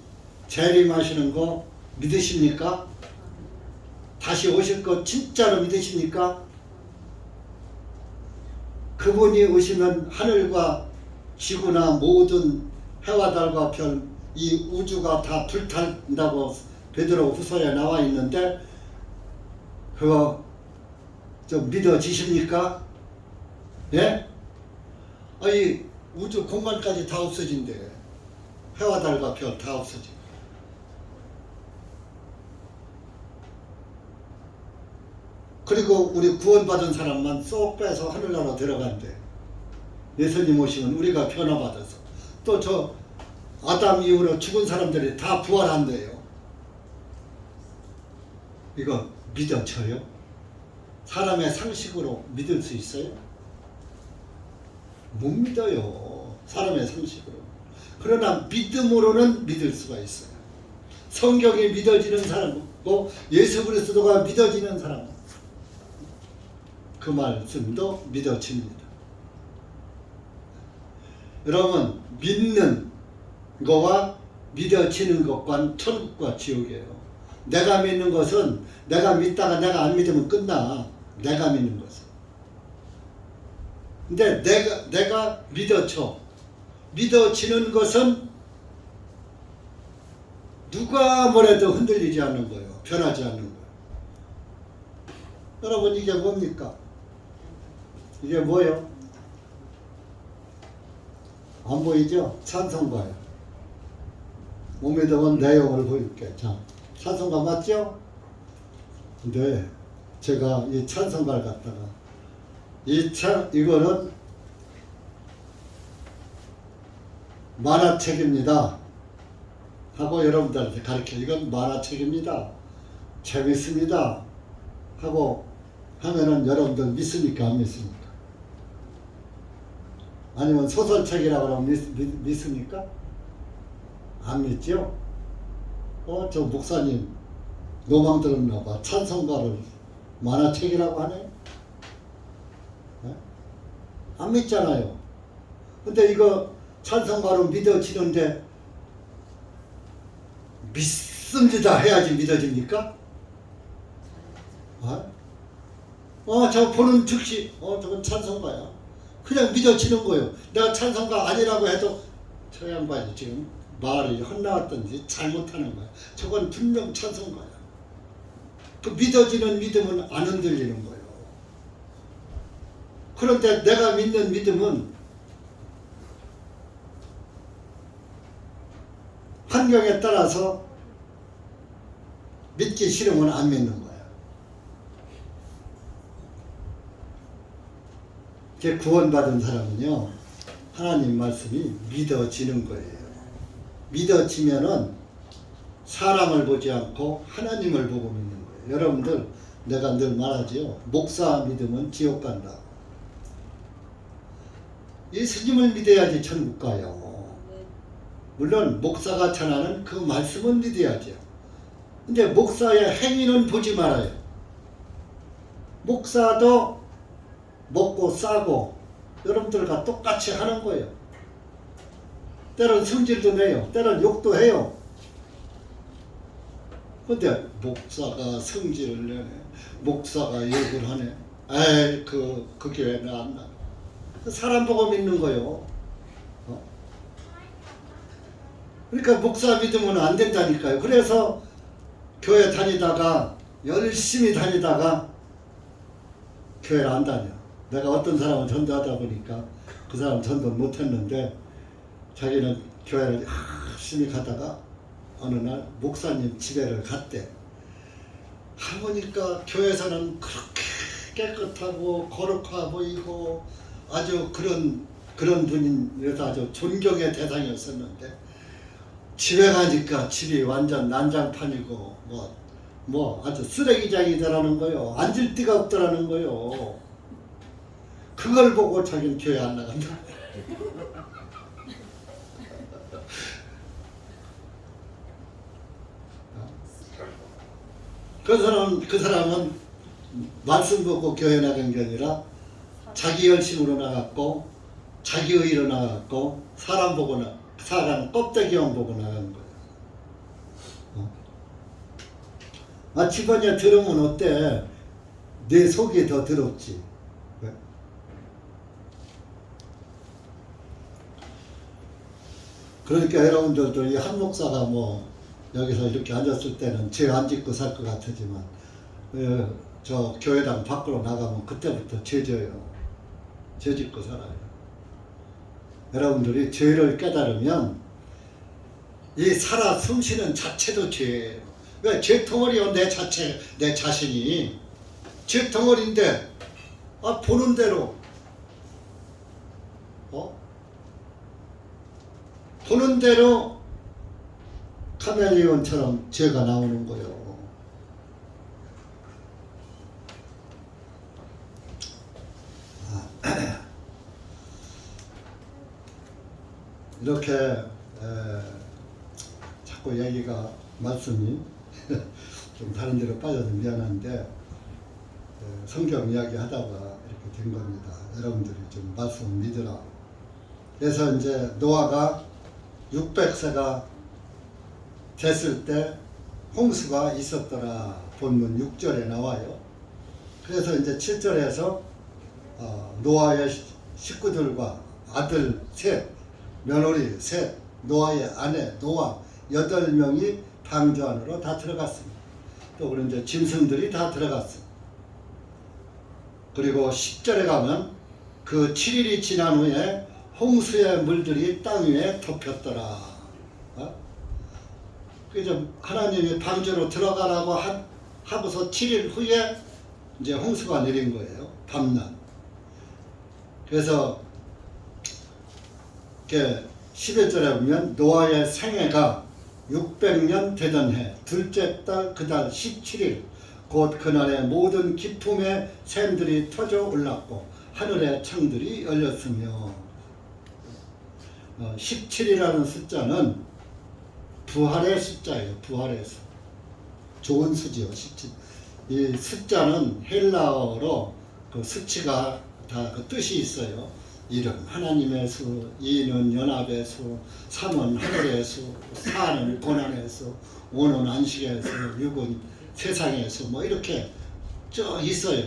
재림하시는 거 믿으십니까? 다시 오실 거 진짜로 믿으십니까? 그분이 오시면 하늘과 지구나 모든 해와 달과 별 이 우주가 다 불탄다고 베드로 후서에 나와 있는데 그거 좀 믿어지십니까? 예? 아니 우주 공간까지 다 없어진대. 해와 달과 별 다 없어져. 그리고 우리 구원받은 사람만 쏙 빼서 하늘나라 들어간대. 예수님 오시면 우리가 변화받아서 또 저 아담 이후로 죽은 사람들이 다 부활한대요. 이거 믿어져요? 사람의 상식으로 믿을 수 있어요? 못 믿어요. 사람의 상식으로. 그러나 믿음으로는 믿을 수가 있어요. 성경이 믿어지는 사람이고 예수 그리스도가 믿어지는 사람, 그 말씀도 믿어집니다. 여러분 믿는 거와 믿어지는 것과 천국과 지옥이에요. 내가 믿는 것은 내가 믿다가 내가 안 믿으면 끝나. 내가 믿는 것은. 근데 내가 믿어지는 것은 누가 뭐래도 흔들리지 않는 거예요. 변하지 않는 거예요. 여러분 이게 뭡니까? 이게 뭐예요? 안 보이죠? 찬송가예요. 못 믿으면 내용을 보일게. 자, 찬송가 맞죠? 근데 제가 이 찬송가를 갖다가 이거는 만화책입니다 하고 여러분들한테 가르쳐. 이건 만화책입니다. 재밌습니다 하고 하면은 여러분들 믿습니까? 안 믿습니까? 아니면 소설책이라고 하면 믿습니까? 안 믿죠? 저 목사님 노망 들었나 봐. 찬송가를 만화책이라고 하네? 네? 안 믿잖아요. 근데 이거 찬송가로 믿어지는데 믿습니다 해야지 믿어집니까? 저 보는 즉시 저건 찬송가야. 그냥 믿어지는 거예요. 내가 찬송가 아니라고 해도 저 양반이 지금 말이 헛나왔던지 잘못하는 거야. 저건 분명 찬송가야. 그 믿어지는 믿음은 안 흔들리는 거예요. 그런데 내가 믿는 믿음은 환경에 따라서 믿기 싫으면 안 믿는 거야. 구원받은 사람은요, 하나님 말씀이 믿어지는 거예요. 믿어지면은 사람을 보지 않고 하나님을 보고 믿는 거예요. 여러분들, 내가 늘 말하지요. 목사 믿으면 지옥 간다. 예수님을 믿어야지 천국 가요. 물론 목사가 전하는 그 말씀은 믿어야죠. 근데 목사의 행위는 보지 말아요. 목사도 먹고 싸고 여러분들과 똑같이 하는 거예요. 때론 성질도 내요. 때론 욕도 해요. 근데 목사가 성질을 내네. 목사가 욕을 하네. 에이, 그 교회 나 안 나. 사람 보고 믿는 거요. 그러니까 목사 믿으면 안 된다니까요. 그래서 교회 다니다가 열심히 다니다가 교회를 안 다녀. 내가 어떤 사람을 전도하다 보니까 그 사람 전도 못했는데 자기는 교회를 열심히 가다가 어느 날 목사님 집에를 갔대. 가보니까 교회에서는 그렇게 깨끗하고 거룩해 보이고 아주 그런 분이라서 아주 존경의 대상이었었는데 집에 가니까 집이 완전 난장판이고 뭐 아주 쓰레기장이더라는 거요. 앉을 데가 없더라는 거요. 그걸 보고 자기는 교회 안 나간다. 그 사람은 말씀 보고 교회 나간 게 아니라 자기 열심으로 나갔고 자기 의로 나갔고 사람 껍데기만 보고 나간 거예요. 집안에 들으면 어때? 내 속이 더 더럽지. 왜? 그러니까 여러분들도 이 한 목사가 여기서 이렇게 앉았을 때는 죄 안 짓고 살 것 같지만 저 교회당 밖으로 나가면 그때부터 죄 져요. 죄 짓고 살아요. 여러분들이 죄를 깨달으면 이 살아 숨쉬는 자체도 죄예요. 왜? 죄덩어리요. 내 자신이 죄덩어리인데 보는 대로 보는 대로 카멜레온처럼 죄가 나오는 거예요. 이렇게 자꾸 얘기가 말씀이 좀 다른 데로 빠져서 미안한데 성경 이야기 하다가 이렇게 된 겁니다. 여러분들이 좀 말씀을 믿으라. 그래서 이제 노아가 600세가 됐을 때 홍수가 있었더라. 본문 6절에 나와요. 그래서 이제 7절에서 노아의 식구들과 아들 셋, 며느리 셋, 노아의 아내 노아 8명이 방주 안으로 다 들어갔습니다. 또 그런 이제 짐승들이 다 들어갔습니다. 그리고 10절에 가면 그 7일이 지난 후에 홍수의 물들이 땅 위에 덮였더라. 그래서 하나님이 방주로 들어가라고 하고서 7일 후에 이제 홍수가 내린 거예요. 밤낮. 그래서 11절에 보면 노아의 생애가 600년 되던 해 둘째 달 그달 17일 곧 그날의 모든 기품의 샘들이 터져 올랐고 하늘의 창들이 열렸으며 17이라는 숫자는 부활의 숫자예요. 부활의 수. 좋은 수지요. 17. 이 숫자는 헬라어로 그 수치가 다 그 뜻이 있어요. 1은 하나님의 수, 2는 연합의 수, 3은 하늘의 수, 4는 고난의 수, 5는 안식의 수, 6은 세상의 수, 이렇게 쭉 있어요.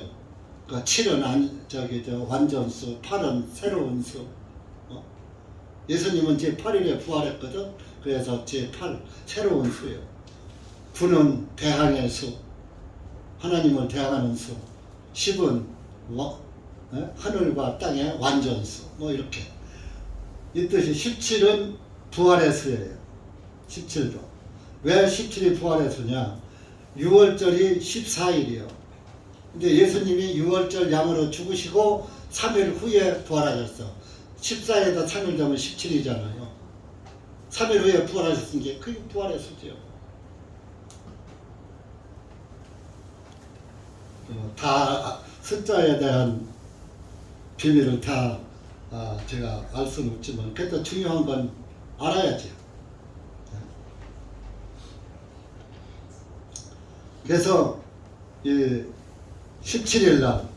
그 7은 완전수, 8은 새로운 수. 예수님은 제8일에 부활했거든. 그래서 제8 새로운 수예요. 9는 대항의 수, 하나님을 대항하는 수. 10은 하늘과 땅의 완전수. 이렇게 이 뜻이 17은 부활의 수예요. 17도. 왜 17이 부활의 수냐? 6월절이 14일이요. 근데 예수님이 6월절 양으로 죽으시고 3일 후에 부활하셨어. 14일에다 3일 되면 17이잖아요. 3일 후에 부활하셨은 게 그게 부활했었죠. 다 숫자에 대한 비밀을 다 제가 알 수는 없지만 그래도 중요한 건 알아야죠. 그래서 이 17일 날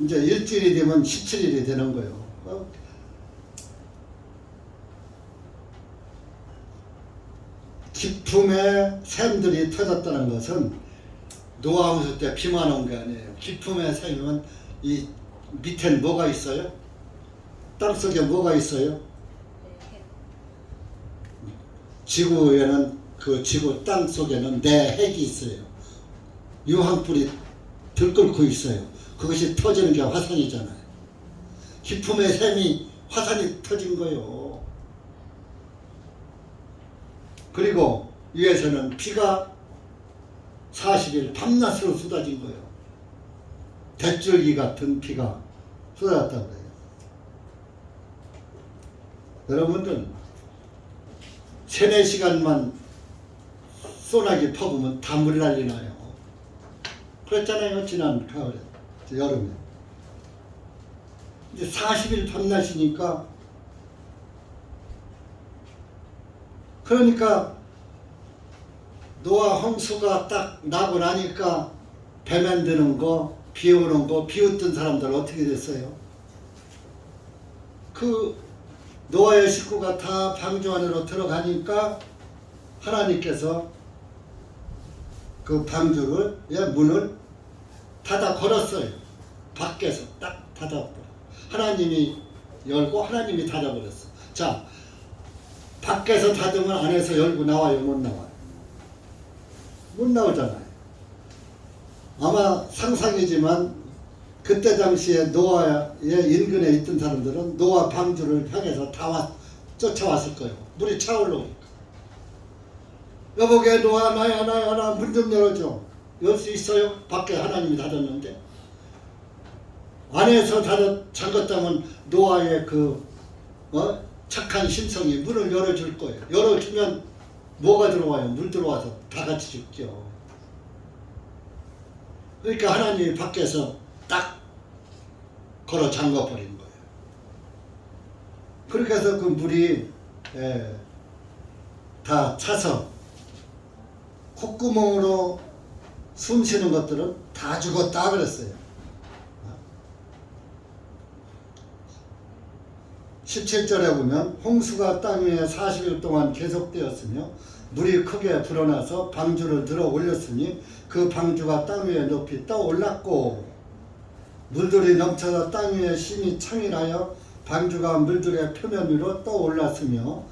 이제 일주일이 되면 17일이 되는 거예요. 기품의 샘들이 터졌다는 것은 노아 홍수 때 비만 온 게 아니에요. 기품의 샘이면 이 밑엔 뭐가 있어요? 땅속에 뭐가 있어요? 지구에는 그 지구 땅 속에는 내핵이 있어요. 유황불이 들끓고 있어요. 그것이 터지는 게 화산이잖아요. 기품의 샘이 화산이 터진 거예요. 그리고 위에서는 비가 40일 밤낮으로 쏟아진 거예요. 대줄기 같은 비가 쏟아졌다고 해요. 여러분들 3-4시간만 소나기 퍼부으면 다 물이 난리 나요. 그랬잖아요. 지난 가을에, 여름에. 이제 40일 밤낮이니까, 그러니까 노아 홍수가 딱 나고 나니까 배 만드는 거, 비 오는 거, 비웃던 사람들 어떻게 됐어요? 그 노아의 식구가 다 방주 안으로 들어가니까 하나님께서 그 방주를, 문을 닫아 걸었어요. 밖에서 딱 닫아버려. 하나님이 열고 하나님이 닫아버렸어. 자, 밖에서 닫으면 안에서 열고 나와요? 못 나와요? 못 나오잖아요. 아마 상상이지만 그때 당시에 노아의 인근에 있던 사람들은 노아 방주를 향해서 다 쫓아왔을 거예요. 물이 차올라오니까. 여보게 노아 나야 문 좀 열어줘. 열 수 있어요? 밖에 하나님이 닫았는데. 안에서 잠갔다면 노아의 착한 심성이 문을 열어줄 거예요. 열어주면 뭐가 들어와요? 물 들어와서 다 같이 죽죠. 그러니까 하나님이 밖에서 딱 걸어 잠가버린 거예요. 그렇게 해서 그 물이 다 차서 콧구멍으로 숨 쉬는 것들은 다 죽었다 그랬어요. 17절에 보면 홍수가 땅 위에 40일 동안 계속되었으며 물이 크게 불어나서 방주를 들어 올렸으니 그 방주가 땅 위에 높이 떠올랐고 물들이 넘쳐서 땅 위에 심히 창일하여 방주가 물들의 표면 위로 떠올랐으며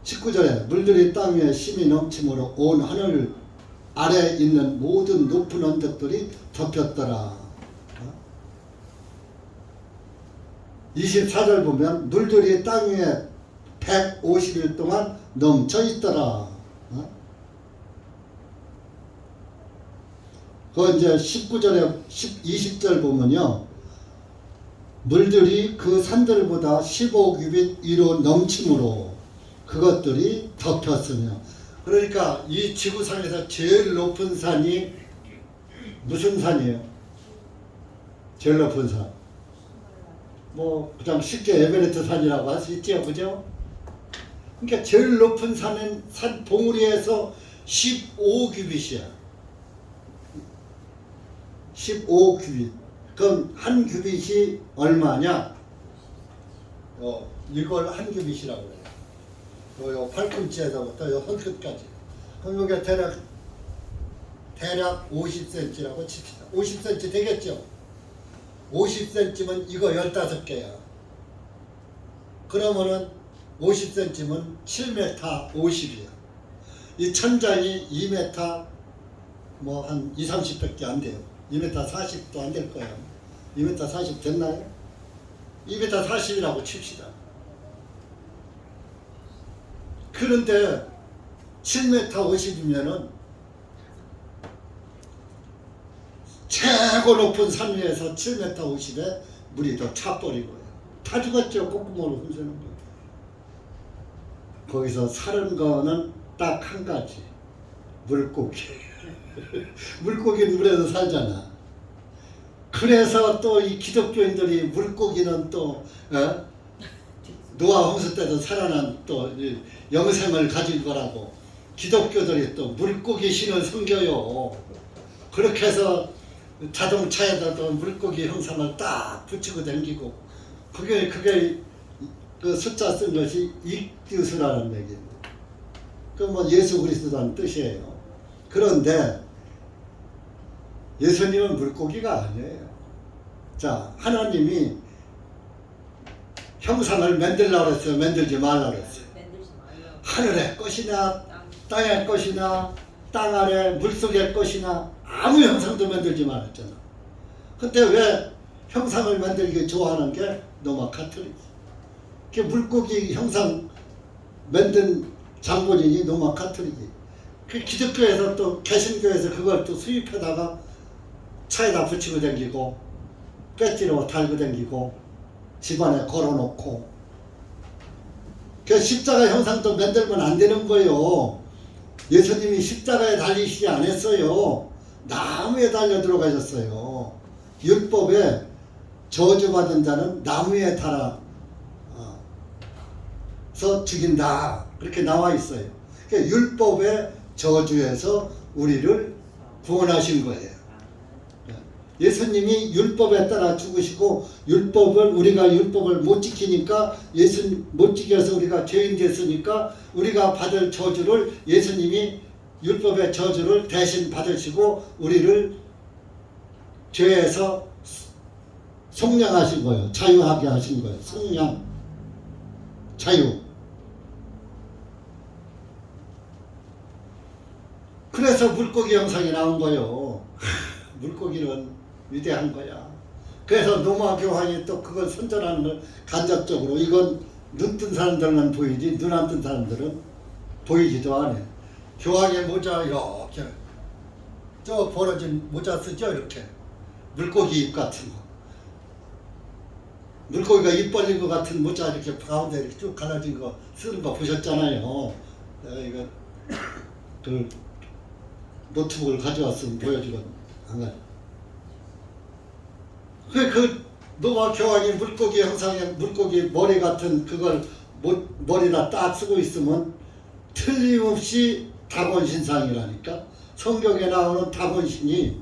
19절에 물들이 땅 위에 심히 넘침으로 온 하늘 아래에 있는 모든 높은 언덕들이 덮였더라. 24절 보면 물들이 땅 위에 150일 동안 넘쳐 있더라. 그 이제 19절에 20절 보면요. 물들이 그 산들보다 15규빗 위로 넘침으로 그것들이 덮였으며. 그러니까 이 지구상에서 제일 높은 산이 무슨 산이에요? 제일 높은 산. 그냥 쉽게 에베레스트 산이라고 할 수 있죠, 그죠? 그러니까 제일 높은 산은 산 봉우리에서 15규빗이야. 15규빗. 그럼 한 규빗이 얼마냐? 이걸 한 규빗이라고 그래요. 요 팔꿈치에서부터 요 손끝까지. 그럼 이게 대략 50cm라고 칩시다. 50cm 되겠죠? 50cm면 이거 15개야. 그러면은 50cm면 7m 50이야. 이 천장이 2m 한 2, 30밖에 안 돼요. 2m 40도 안 될 거야. 2m 40 됐나요? 2m 40이라고 칩시다. 그런데 7m 50이면은 최고 높은 산 위에서 7m 50에 물이 더 차버리고요. 다 죽었죠. 콧구멍으로 훔치는 거. 거기서 사는 거는 딱 한 가지. 물고기. 물고기는 물에서 살잖아. 그래서 또 이 기독교인들이 물고기는 또 노아 홍수 때도 살아난 또 영생을 가진 거라고 기독교들이 또 물고기 신을 섬겨요. 그렇게 해서 자동차에다도 물고기 형상을 딱 붙이고 다니고 그게 그 숫자 쓴 것이 익듀스라는 얘기입니다. 그 뭐 예수 그리스도라는 뜻이에요. 그런데 예수님은 물고기가 아니에요. 자, 하나님이 형상을 만들라고 그랬어요? 만들지 말라고 그랬어요? 하늘의 것이나 땅의 것이나 땅 아래 물속의 것이나 아무 형상도 만들지 말았잖아. 근데 왜 형상을 만들기 좋아하는 게 노마 카톨릭이지. 그 물고기 형상 만든 장본인이 노마 카톨릭이. 그 기독교에서 또 개신교에서 그걸 또 수입해다가 차에다 붙이고 다니고 배지로 달고 다니고 집안에 걸어놓고 그 십자가 형상도 만들면 안 되는 거예요. 예수님이 십자가에 달리시지 않았어요. 나무에 달려 들어가셨어요. 율법에 저주받은 자는 나무에 달아서 죽인다. 그렇게 나와 있어요. 그러니까 율법의 저주에서 우리를 구원하신 거예요. 예수님이 율법에 따라 죽으시고 우리가 율법을 못 지키니까 못 지켜서 우리가 죄인 됐으니까 우리가 받을 저주를 예수님이 율법의 저주를 대신 받으시고 우리를 죄에서 속량하신 거예요. 자유하게 하신 거예요. 속량, 자유. 그래서 물고기 형상이 나온 거예요. 물고기는 위대한 거야. 그래서 노마 교황이 또 그걸 선전하는 걸 간접적으로 이건 눈 뜬 사람들만 보이지 눈 안 뜬 사람들은 보이지도 않아. 교황의 모자 이렇게 저 벌어진 모자 쓰죠. 이렇게 물고기 입 같은 거. 물고기가 입 벌린 것 같은 모자 이렇게 가운데 이렇게 쭉 갈라진 거 쓰는 거 보셨잖아요. 내가 이거 그 노트북을 가져왔으면 보여주거든. 안 가져. 그 노마 교황이 물고기 형상의 물고기 머리 같은 그걸 머리다 딱 쓰고 있으면 틀림없이 다곤신상이라니까. 성경에 나오는 다곤신의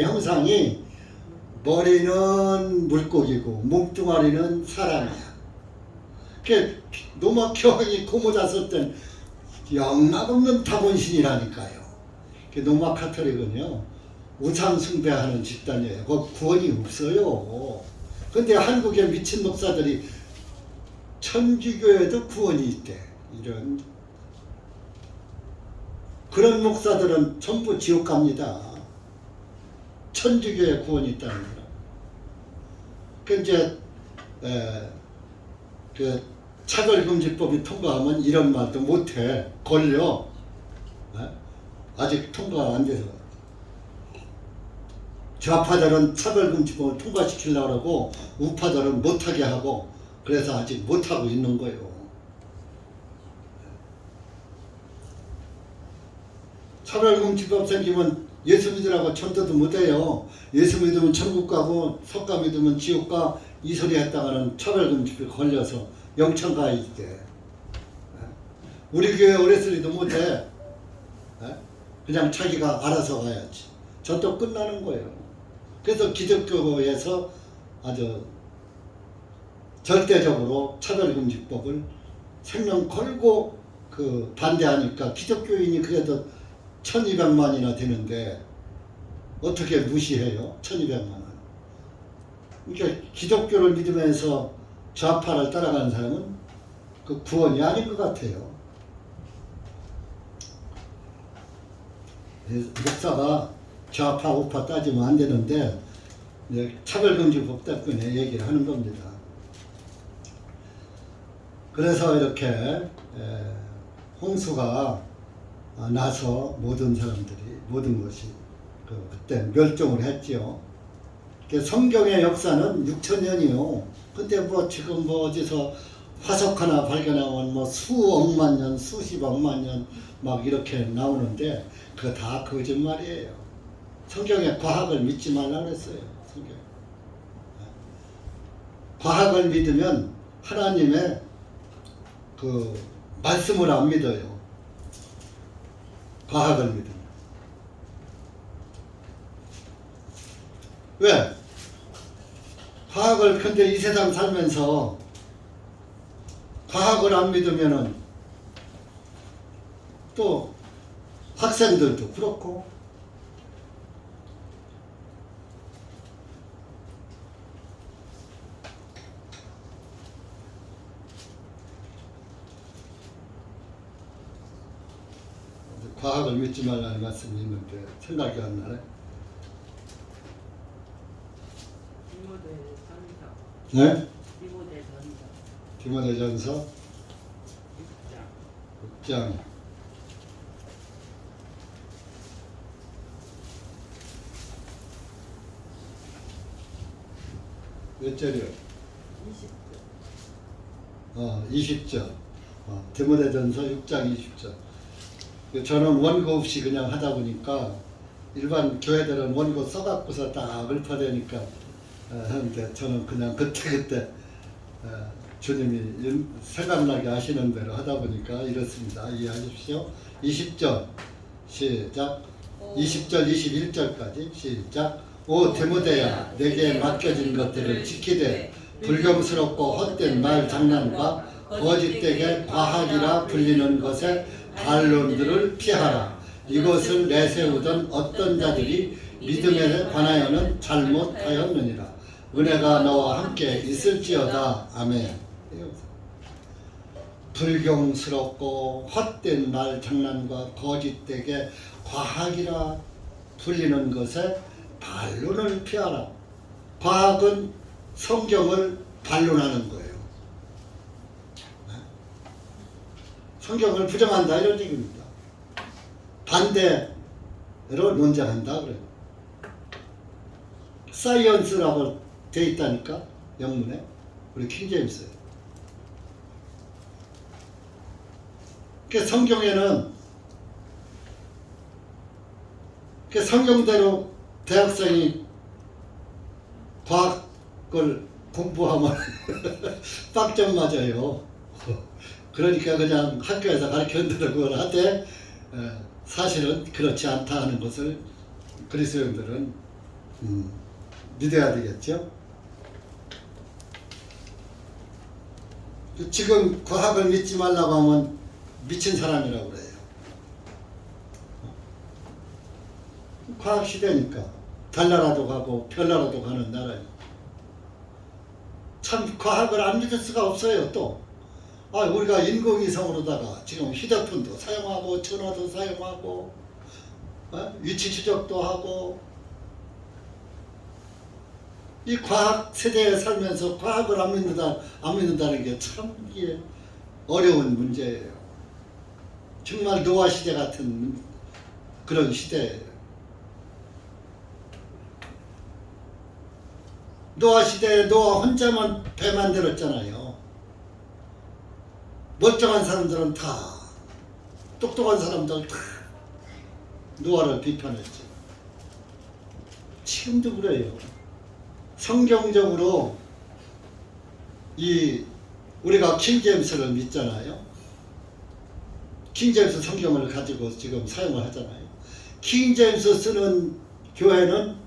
형상이 머리는 물고기고 몸뚱아리는 사람이야. 그 노마 교황이 고모자 쓸 땐 영락없는 다곤신이라니까요. 그 노마 카톨릭은요 우상 숭배하는 집단이에요. 구원이 없어요. 근데 한국의 미친 목사들이 천주교에도 구원이 있대. 이런 그런 목사들은 전부 지옥 갑니다. 천주교에 구원이 있다는 거라. 그 이제 그 차별금지법이 통과하면 이런 말도 못해. 걸려. 아직 통과 안 돼서. 좌파들은 차별금지법을 통과시키려고 하고 우파들은 못하게 하고 그래서 아직 못하고 있는 거예요. 차별금지법 생기면 예수 믿으라고 전도도 못해요. 예수 믿으면 천국 가고 석가 믿으면 지옥 가 이 소리 했다가는 차별금지법 걸려서 영천 가야 돼. 우리 교회 오래 쓰리도 못해. 그냥 자기가 알아서 가야지. 전도 끝나는 거예요. 그래서 기독교에서 아주 절대적으로 차별금지법을 생명 걸고 그 반대하니까 기독교인이 그래도 1200만이나 되는데 어떻게 무시해요? 1200만 원. 그러니까 기독교를 믿으면서 좌파를 따라가는 사람은 그 구원이 아닌 것 같아요. 목사가 좌파 우파 따지면 안 되는데 차별금지법 때문에 얘기를 하는 겁니다. 그래서 이렇게 홍수가 나서 모든 사람들이 모든 것이 그때 멸종을 했지요. 성경의 역사는 6천년이요. 근데 뭐 지금 뭐 어디서 화석 하나 발견하면 뭐 수억만 년, 수십억만 년 막 이렇게 나오는데 그거 다 거짓말이에요. 성경의 과학을 믿지 말라 그랬어요. 성경. 과학을 믿으면 하나님의 그 말씀을 안 믿어요. 과학을 믿으면. 왜? 과학을 근데 이 세상 살면서 과학을 안 믿으면은 또 학생들도 그렇고 과학을 믿지 말라는 말씀이 있는데 생각이 안 나네. 네? 디모데전서 6장 몇 절이요? 20절. 디모데전서 6장 20절. 저는 원고 없이 그냥 하다 보니까 일반 교회들은 원고 써갖고서 딱 읊어대니까 하는데 저는 그냥 그때그때 주님이 생각나게 하시는 대로 하다 보니까 이렇습니다. 이해하십시오. 20절 시작. 20절 21절까지 시작. 오 디모데야, 내게 맡겨진 것들을 지키되 불경스럽고 헛된 말 장난과 거짓되게 과학이라 불리는 것에 반론들을 피하라. 이것을 내세우던 어떤 자들이 믿음에 관하여는 잘못하였느니라. 은혜가 너와 함께 있을지어다. 아멘. 불경스럽고 헛된 말 장난과 거짓되게 과학이라 불리는 것에 반론을 피하라. 과학은 성경을 반론하는 거예요. 성경을 부정한다 이런 얘기입니다. 반대로 논쟁한다 그래요. 사이언스라고 돼 있다니까 영문에 우리 킹제임스에. 그 성경에는 그 성경대로 대학생이 과학을 공부하면 빵점 맞아요. 그러니까 그냥 학교에서 가르치는 대로 그걸 하되 사실은 그렇지 않다 하는 것을 그리스도인들은 믿어야 되겠죠. 지금 과학을 믿지 말라고 하면 미친 사람이라고 그래요. 과학 시대니까 달나라도 가고 별나라도 가는 나라예요. 참 과학을 안 믿을 수가 없어요. 또 우리가 인공위성으로다가 지금 휴대폰도 사용하고 전화도 사용하고 위치 추적도 하고 이 과학 세대에 살면서 과학을 안 믿는다는 게 참 이게 어려운 문제예요. 정말 노아 시대 같은 그런 시대예요. 노아 시대에 노아 혼자만 배 만들었잖아요. 멀쩡한 사람들은 다 똑똑한 사람들 다 노아를 비판했죠. 지금도 그래요. 성경적으로 우리가 킹제임스를 믿잖아요. 킹제임스 성경을 가지고 지금 사용을 하잖아요. 킹제임스 쓰는 교회는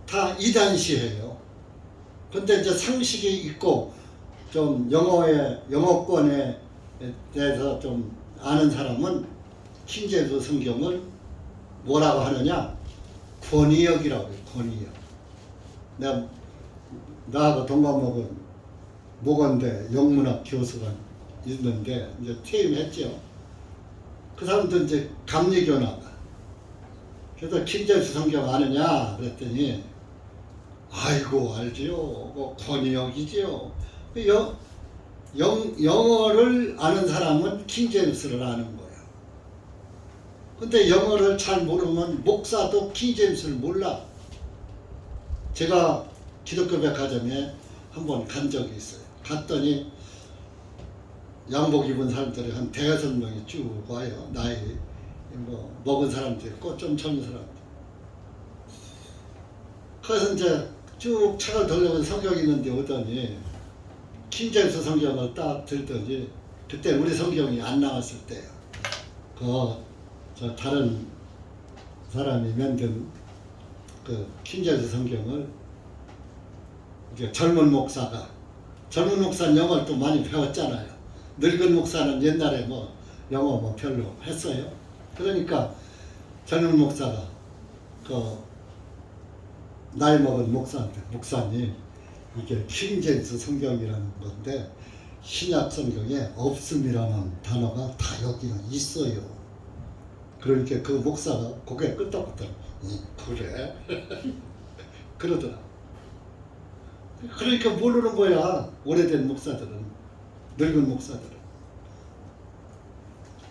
다 이단시해요. 근데 이제 상식이 있고 좀 영어권에 대해서 좀 아는 사람은 킹제임스 성경을 뭐라고 하느냐? 권위역이라고 해요. 권위역. 나하고 동갑먹은 모건대 영문학 교수가 있는데 이제 퇴임했죠. 그 사람도 이제 감리교나. 그래서 킹제임스 성경 아느냐 그랬더니 아이고 알지요. 뭐 권위역이지요. 영어를 아는 사람은 킹제임스를 아는 거예요. 근데 영어를 잘 모르면 목사도 킹제임스를 몰라. 제가 기독교 백화점에 한번 간 적이 있어요. 갔더니 양복 입은 사람들이 한 대여섯 명이 쭉 와요. 나이 뭐 먹은 사람들 있고 좀 젊은 사람들. 그래서 이제 쭉 차를 돌려본 성경이 있는데 오더니 킹제임스 성경을 딱 들더니 그때 우리 성경이 안 나왔을 때요. 저 다른 사람이 만든 그 킹제임스 성경을 이제 젊은 목사는 영어를 또 많이 배웠잖아요. 늙은 목사는 옛날에 뭐 영어 뭐 별로 했어요. 그러니까 젊은 목사가 그 나이 먹은 목사님 이게 킹제임스 성경이라는 건데 신약 성경에 없음이라는 단어가 다 여기는 있어요. 그러니까 그 목사가 고개 끄덕끄덕 그래? 그러더라. 그러니까 모르는 거야. 오래된 목사들은, 늙은 목사들은.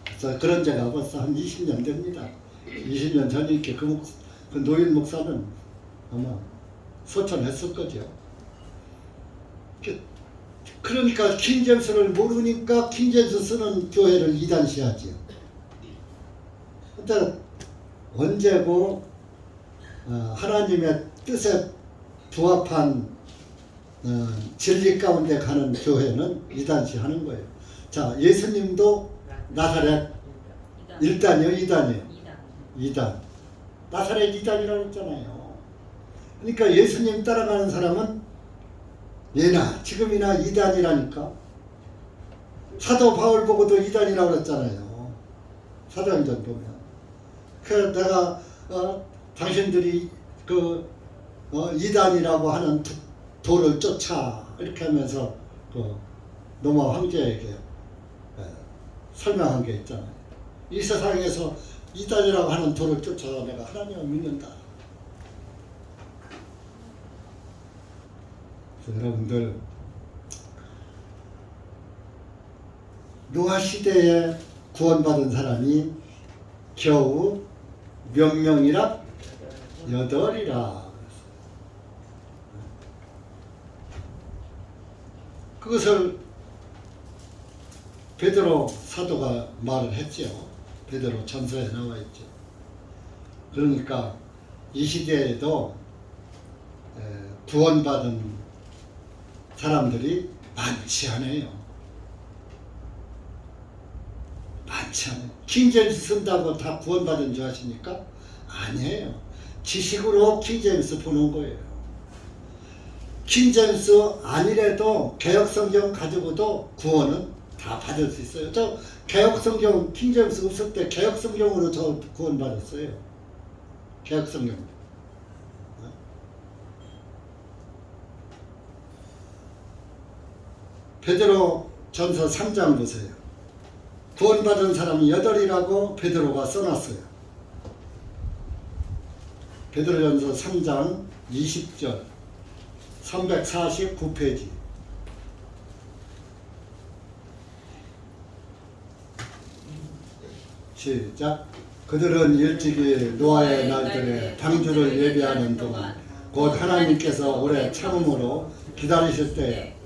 그래서 그런 제가 벌써 한 20년 됩니다. 20년 전이니까 그 노인 목사는 아마 소천했을 거죠. 그러니까 킹제임스를 모르니까 킹제임스 쓰는 교회를 이단시하지요. 근데 언제고 하나님의 뜻에 부합한 진리 가운데 가는 교회는 이단시하는 거예요. 자, 예수님도 나사렛 1단이요, 2단이요? 2단. 나사렛 2단이라고 했잖아요. 그러니까 예수님 따라가는 사람은 예나 지금이나 2단이라니까. 사도 바울 보고도 2단이라고 그랬잖아요. 사도행전 보면. 그래서 내가 당신들이 그 2단이라고 하는 도를 쫓아 이렇게 하면서 그 로마 황제에게 설명한 게 있잖아요. 이 세상에서 2단이라고 하는 도를 쫓아 내가 하나님을 믿는다. 여러분들 노아 시대에 구원받은 사람이 겨우 몇 명이라? 8이라. 그것을 베드로 사도가 말을 했죠. 베드로 전서에 나와 있죠. 그러니까 이 시대에도 구원받은 사람들이 많지 않아요. 많지 않아요. 킹제임스 쓴다고 다 구원받은 줄 아십니까? 아니에요. 지식으로 킹제임스 보는 거예요. 킹제임스 아니래도 개혁성경 가지고도 구원은 다 받을 수 있어요. 저 개혁성경 킹제임스 없을 때 개혁성경으로 저 구원받았어요. 개혁성경. 베드로 전서 3장 보세요. 구원받은 사람이 8이라고 베드로가 써놨어요. 베드로전서 3장 20절 349페이지. 시작. 그들은 일찍이 노아의 날들에 방주를 예비하는 동안 곧 하나님께서 오래 참음으로 기다리실 때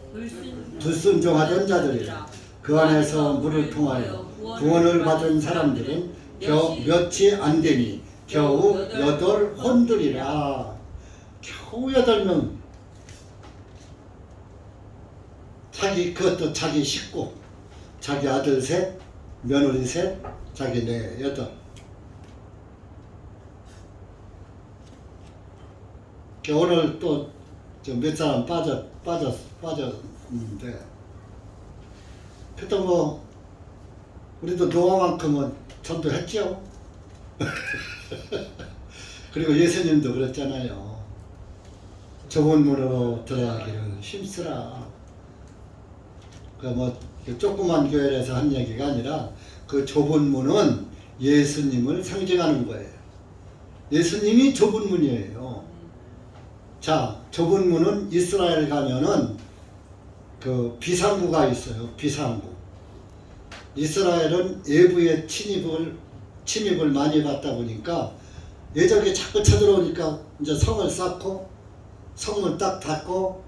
불순종하던 자들이라. 그 안에서 물을 통하여 구원을 받은 사람들은 몇이 안 되니 겨우 8 혼들이라. 겨우 8명. 그것도 자기 식구, 자기 아들 셋, 며느리 셋, 자기네 8. 오늘 또 몇 사람 빠졌는데, 그래도 뭐 우리도 노아만큼은 전도했죠. 그리고 예수님도 그랬잖아요. 좁은 문으로 들어가기를 힘쓰라. 그 뭐 조그만 교회에서 한 얘기가 아니라 그 좁은 문은 예수님을 상징하는 거예요. 예수님이 좁은 문이에요. 자, 좁은 문은 이스라엘 가면은 그 비상구가 있어요. 비상구. 이스라엘은 외부의 침입을 많이 받다 보니까 예적이 자꾸 쳐들어오니까 이제 성을 쌓고 성문 딱 닫고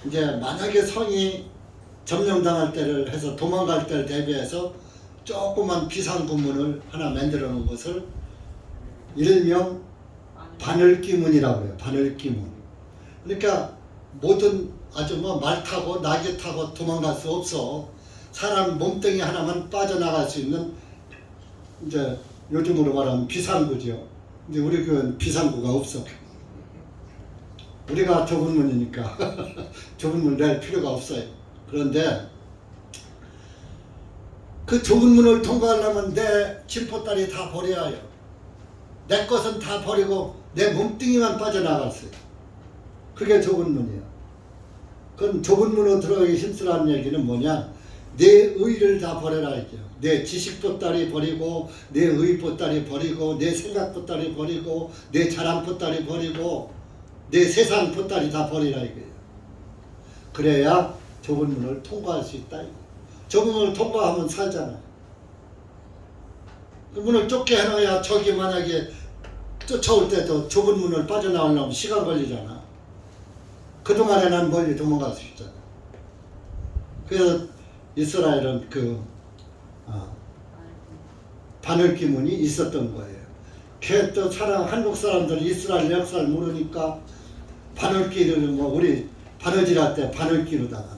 이제 만약에 성이 점령당할 때를 해서 도망갈 때를 대비해서 조그만 비상구문을 하나 만들어 놓은 것을 일명 바늘기문이라고 해요. 바늘기문. 그러니까 모든 아주 뭐 말 타고 날개 타고 도망갈 수 없어. 사람 몸뚱이 하나만 빠져나갈 수 있는 이제 요즘으로 말하면 비상구죠. 이제 우리 교회는 비상구가 없어. 우리가 좁은 문이니까 좁은 문 낼 필요가 없어요. 그런데 그 좁은 문을 통과하려면 내 진포다리 다 버려야 해요. 내 것은 다 버리고 내 몸뚱이만 빠져나갔어요. 그게 좁은 문이에요. 그럼 좁은 문으로 들어가기 힘쓰라는 얘기는 뭐냐? 내 의를 다 버려라 이죠. 내 지식 보따리 버리고 내 의 보따리 버리고 내 생각 보따리 버리고 내 자랑 보따리 버리고 내 세상 보따리 다 버리라 이거예요. 그래야 좁은 문을 통과할 수 있다. 좁은 문을 통과하면 살잖아요. 그 문을 좁게 해놔야 저기 만약에 쫓아올 때도 좁은 문을 빠져나오려면 시간 걸리잖아. 그동안에 난 멀리 도망갈 수 있잖아. 그래서 이스라엘은 바늘기문이 있었던 거예요. 걔 또 한국 사람들은 이스라엘 역사를 모르니까 바늘기를 뭐 우리 바느질할 때 바늘기로다가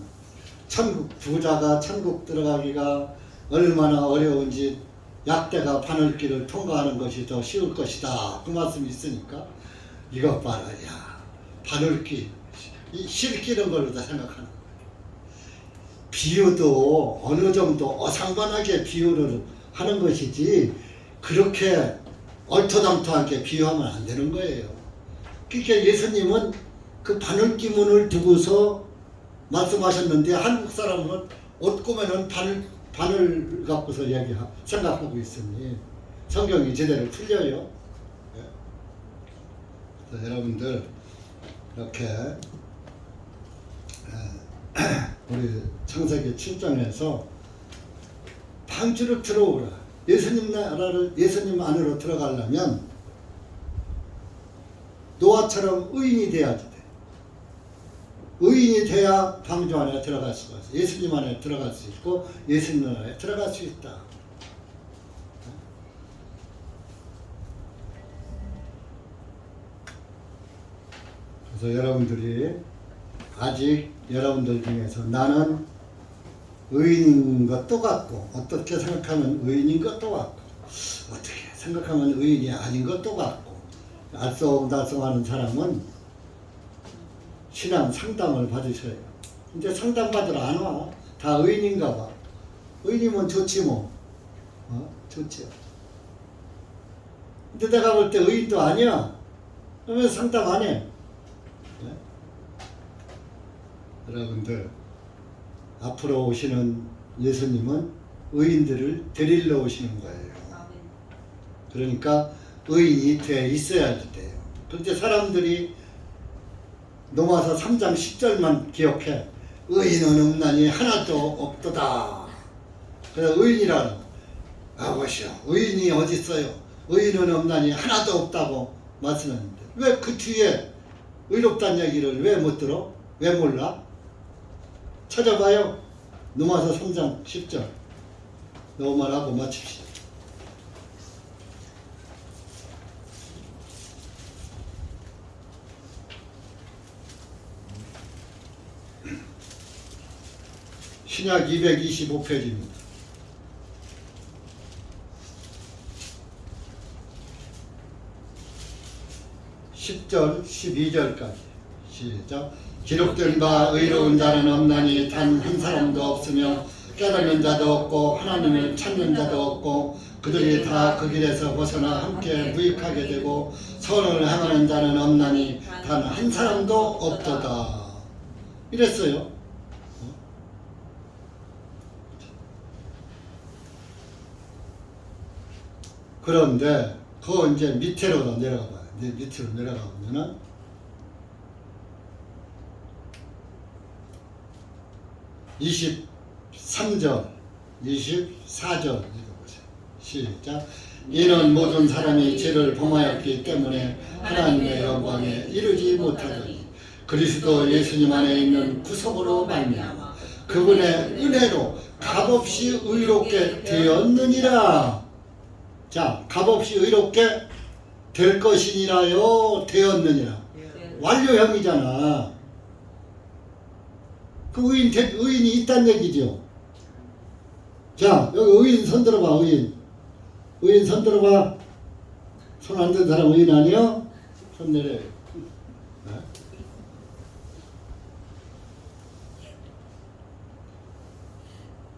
천국 부자가 천국 들어가기가 얼마나 어려운지 약대가 바늘기를 통과하는 것이 더 쉬울 것이다. 그 말씀이 있으니까 이것 봐라. 야, 바늘기 이 실기는 걸로 다 생각하는 거예요. 비유도 어느 정도 어상반하게 비유를 하는 것이지 그렇게 얼토당토하게 비유하면 안 되는 거예요. 그러니까 예수님은 그 바늘기문을 두고서 말씀하셨는데 한국 사람은 옷 꾸며는 바늘 갖고서 생각하고 있으니 성경이 제대로 틀려요. 그래서 여러분들 이렇게 우리 창세기 7장에서 방주로 들어오라. 예수님 나라를 예수님 안으로 들어가려면 노아처럼 의인이 돼야지 돼. 의인이 돼야 방주 안에 들어갈 수가 있어. 예수님 안에 들어갈 수 있고 예수님 나라에 들어갈 수 있다. 그래서 여러분들이 아직 여러분들 중에서 나는 의인인 것도 같고 어떻게 생각하면 의인인 것도 같고 어떻게 생각하면 의인이 아닌 것도 같고 알쏭달쏭하는 사람은 신앙 상담을 받으셔요. 근데 상담 받으러 안 와. 다 의인인가 봐. 의인이면 좋지 뭐. 좋지요. 근데 내가 볼 때 의인도 아니야. 그러면 상담 안 해. 네? 여러분들 앞으로 오시는 예수님은 의인들을 데리러 오시는 거예요. 그러니까 의인이 돼 있어야지 돼요. 그런데 사람들이 로마서 3장 10절만 기억해. 의인은 없나니 하나도 없도다. 그래서 의인이라는 아버지요. 의인이 어디 있어요? 의인은 없나니 하나도 없다고 말씀했는데 왜 그 뒤에 의롭다는 얘기를 왜 못 들어? 왜 몰라? 찾아봐요. 로마서 3장 10절. 너만 하고 마칩시다. 신약 225페이지입니다. 10절, 12절까지 시작. 기록된 바 의로운 자는 없나니 단 한 사람도 없으며 깨닫는 자도 없고 하나님을 찾는 자도 없고 그들이 다 그 길에서 벗어나 함께 무익하게 되고 선을 행하는 자는 없나니 단 한 사람도 없도다. 이랬어요. 그런데 그 이제 밑으로 내려가 봐요. 밑으로 내려가 보면은 23절, 24절 읽어보세요. 시작. 이는 모든 사람이 죄를 범하였기 때문에 하나님의 영광에 이르지 못하더니 그리스도 예수님 안에 있는 구속으로 말미암아 그분의 은혜로 값없이 의롭게 되었느니라. 자, 값없이 의롭게 될 것이니라요, 되었느니라. 완료형이잖아. 그 의인이 있단 얘기죠. 자, 여기 의인 손 들어봐, 의인. 의인 손 들어봐. 손 안 든 사람 의인 아니요? 손 내려.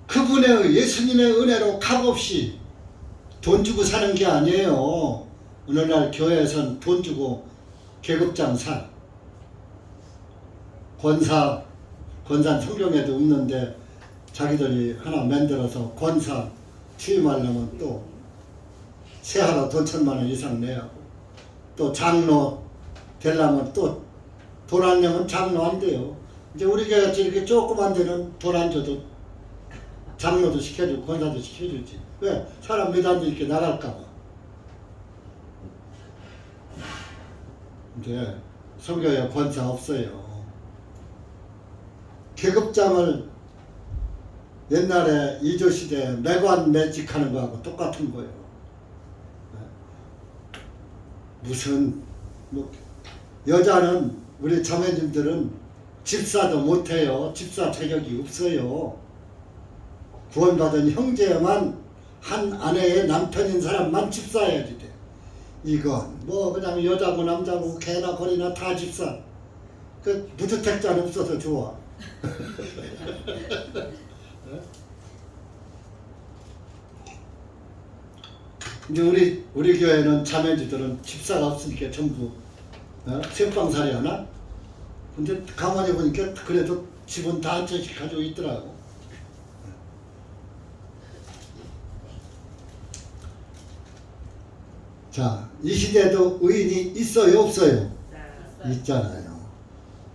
그분의 예수님의 은혜로 값없이 돈 주고 사는 게 아니에요. 오늘날 교회에선 돈 주고 계급장 사. 권산 성경에도 없는데 자기들이 하나 만들어서 권사 취임하려면 또 세하라 돈 1,000,000원 이상 내야 하고, 또 장로 되려면 또 돈 안 내면 장로 안 돼요. 이제 우리 교회 이렇게 조그만 데는 돈 안 줘도 장로도 시켜주고 권사도 시켜주지. 왜? 사람 몇 안 돼 이렇게 나갈까봐. 이제 성교회 권사 없어요. 계급장을 옛날에 이조시대 매관 매직하는 거하고 똑같은 거예요. 무슨 여자는 우리 자매님들은 집사도 못해요. 집사 자격이 없어요. 구원받은 형제만 한 아내의 남편인 사람만 집사해야지 돼. 이건 뭐 그냥 여자고 남자고 개나 거리나 다 집사. 그 무주택자는 없어서 좋아. 이제 우리 교회는 자매지들은 집사가 없으니까 전부 생방살이 하나? 근데 가만히 보니까 그래도 집은 다 한 채씩 가지고 있더라고. 자, 이 시대에도 의인이 있어요, 없어요? 있잖아요.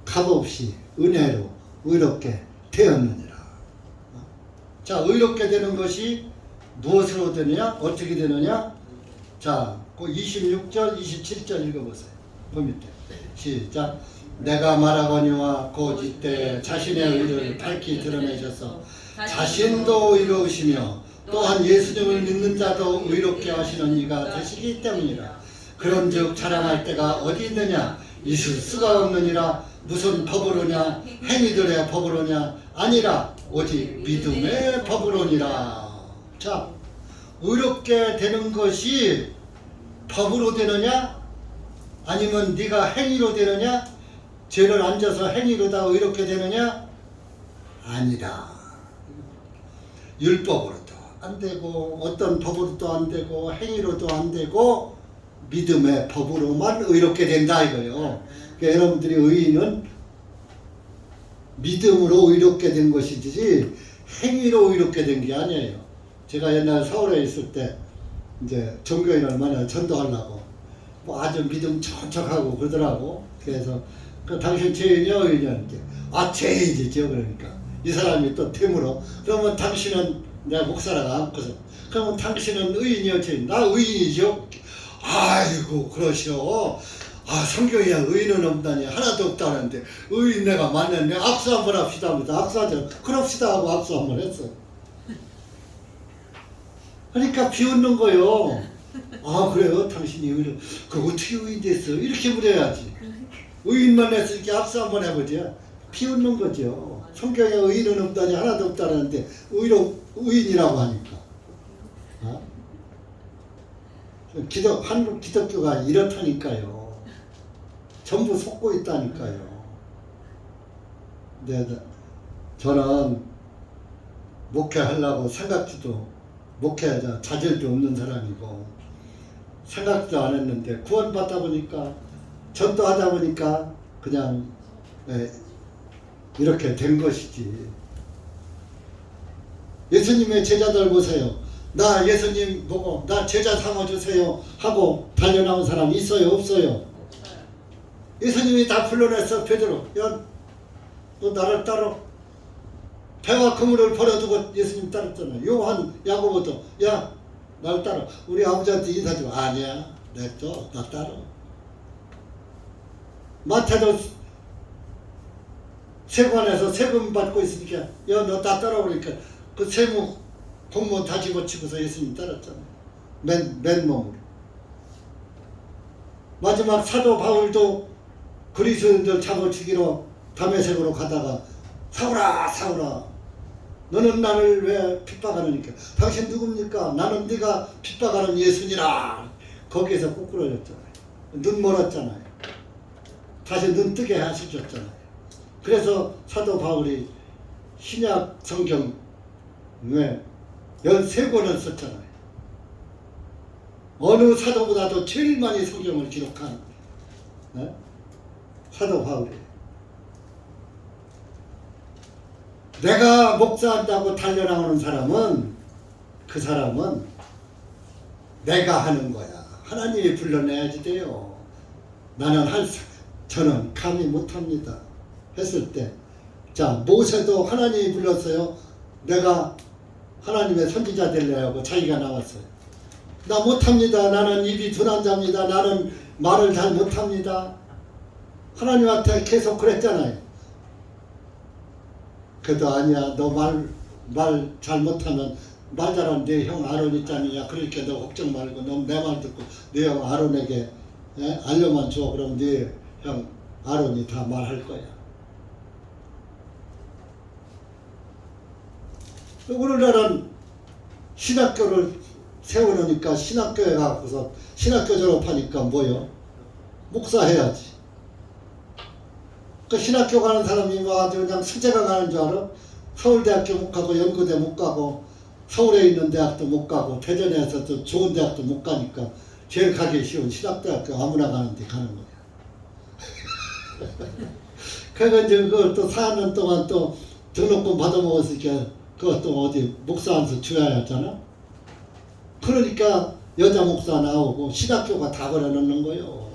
값없이 은혜로 의롭게 되었느니라. 자, 의롭게 되는 것이 무엇으로 되느냐? 어떻게 되느냐? 자, 그 26절, 27절 읽어보세요. 그 밑에. 시작. 내가 말하거니와 곧 이때 자신의 의를 밝히 드러내셔서 자신도 의로우시며 또한 예수님을 믿는 자도 의롭게 하시는 이가 되시기 때문이라. 그런즉 자랑할 때가 어디 있느냐? 있을 수가 없느니라. 무슨 법으로냐? 행위들의 법으로냐? 아니라 오직 믿음의 법으로니라. 자, 의롭게 되는 것이 법으로 되느냐? 아니면 네가 행위로 되느냐? 죄를 안 져서 행위로 다 의롭게 되느냐? 아니다. 율법으로도 안 되고 어떤 법으로도 안 되고 행위로도 안 되고 믿음의 법으로만 의롭게 된다 이거예요. 그러니까 여러분들이 의인은 믿음으로 의롭게 된 것이지 행위로 의롭게 된 게 아니에요. 제가 옛날 서울에 있을 때 이제 종교인을 만나 전도하려고 뭐 아주 믿음 척척하고 그러더라고. 그래서 그 당신 죄인이야 의인이야? 아 죄인이죠. 그러니까 이 사람이 또 되물어. 그러면 당신은 내가 목사라고 안고서 그러면 당신은 의인이요 죄인? 나 의인이죠. 아이고 그러시오. 아 성경이야 의인은 없다니 하나도 없다는데 의인 내가 만났네. 악수 한번 합시다 하면서 악수하자. 그럽시다 하고 악수 한번 했어. 그러니까 비웃는 거요. 아 그래요? 당신이 의인 그 어떻게 의인 됐어? 이렇게 물어야지. 의인만 했을 때 악수 한번 해보지. 비웃는 거죠. 성경에 의인은 없다니 하나도 없다는데 의인이라고 하니까. 어? 한국 기독교가 이렇다니까요. 전부 속고 있다니까요. 네, 저는 목회하려고 목회하자 자질도 없는 사람이고 생각도 안 했는데 구원받다 보니까 전도하다 보니까 그냥 이렇게 된 것이지. 예수님의 제자들 보세요. 나 예수님 보고 나 제자 삼아주세요 하고 달려나온 사람 있어요 없어요? 예수님이 다 불러냈어. 베드로 야 너 나를 따라. 배와 그물을 버려두고 예수님 따랐잖아. 요한 야고보도 야 나를 따라. 우리 아버지한테 인사 좀. 아니야 냅둬 나 따라. 마태도 세관에서 세금 받고 있으니까 야 너 다 따라오니까 그 세무 공무원 다 집어치고서 예수님 따랐잖아요. 맨몸으로. 마지막 사도 바울도 그리스도인들 잡아치기로 다메섹으로 가다가 사울아 사울아 너는 나를 왜 핍박하느니까 당신 누굽니까? 나는 네가 핍박하는 예수니라. 거기에서 꾸꾸러졌잖아요. 눈 멀었잖아요. 다시 눈 뜨게 하시셨잖아요. 그래서 사도 바울이 신약 성경에 13권을 썼잖아요. 어느 사도보다도 제일 많이 성경을 기록한 사도 바울이에요. 내가 목사한다고 달려나오는 사람은 그 사람은 내가 하는 거야. 하나님이 불러내야지 돼요. 저는 감히 못합니다. 했을 때, 자 모세도 하나님이 불렀어요. 내가 하나님의 선지자 되려고 자기가 나왔어요. 나 못합니다. 나는 입이 둔한 자입니다. 나는 말을 잘 못합니다. 하나님한테 계속 그랬잖아요. 그래도 아니야. 너 말 잘 못하면 말 잘하는 내 형 아론 있잖냐. 그러니까 너 걱정 말고 너 내 말 듣고 내 형 아론에게 알려만 줘. 그럼 네 형 아론이 다 말할 거야. 오늘날은 신학교를 세워놓으니까 신학교에 가고서 신학교 졸업하니까 뭐요? 목사 해야지. 그 신학교 가는 사람이 뭐 아주 그냥 수재가 가는 줄 알아? 서울대학교 못 가고 연구대 못 가고 서울에 있는 대학도 못 가고 대전에서 또 좋은 대학도 못 가니까 제일 가기 쉬운 신학대학교 아무나 가는데 가는 거야. 그러니까 이제 그걸 또 4년 동안 또 등록금 받아먹었으니까 그것도 어디 목사한테 줘야 하잖아. 그러니까 여자 목사 나오고 신학교가 다 걸어놓는 거예요.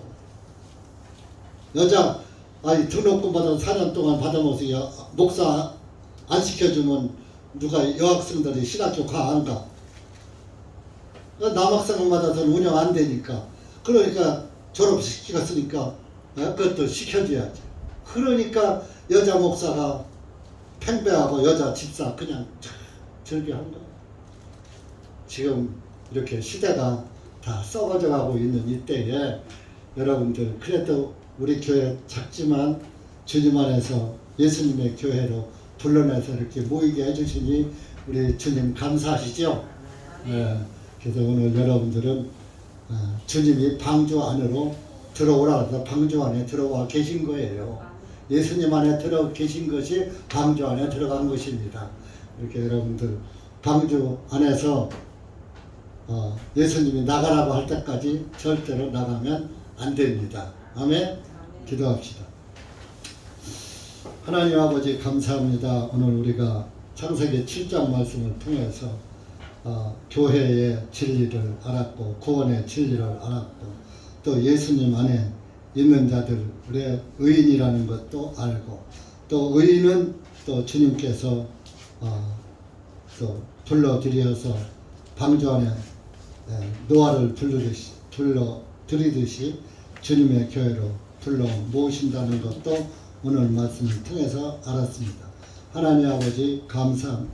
등록금 받아서 4년 동안 받아먹어서 목사 안 시켜주면 누가 여학생들이 신학교 가 안 가? 남학생을 받아서는 운영 안 되니까. 그러니까 졸업시켰으니까 그것도 시켜줘야지. 그러니까 여자 목사가 팽배하고 여자 집사 그냥 즐겨한 거야. 지금 이렇게 시대가 다 썩어져 가고 있는 이때에 여러분들 그래도 우리 교회 작지만 주님 안에서 예수님의 교회로 불러내서 이렇게 모이게 해주시니 우리 주님 감사하시죠? 네. 그래서 오늘 여러분들은 주님이 방주 안으로 들어오라 해서 방주 안에 들어와 계신 거예요. 예수님 안에 들어 계신 것이 방주 안에 들어간 것입니다. 이렇게 여러분들 방주 안에서 예수님이 나가라고 할 때까지 절대로 나가면 안 됩니다. 아멘. 기도합시다. 하나님 아버지 감사합니다. 오늘 우리가 창세기 7장 말씀을 통해서 교회의 진리를 알았고 구원의 진리를 알았고 또 예수님 안에 있는 자들의 의인이라는 것도 알고 또 의인은 또 주님께서 또 불러들여서 방주 안에 노아를 불러들이듯이 주님의 교회로 불러 모으신다는 것도 오늘 말씀을 통해서 알았습니다. 하나님 아버지 감사합니다.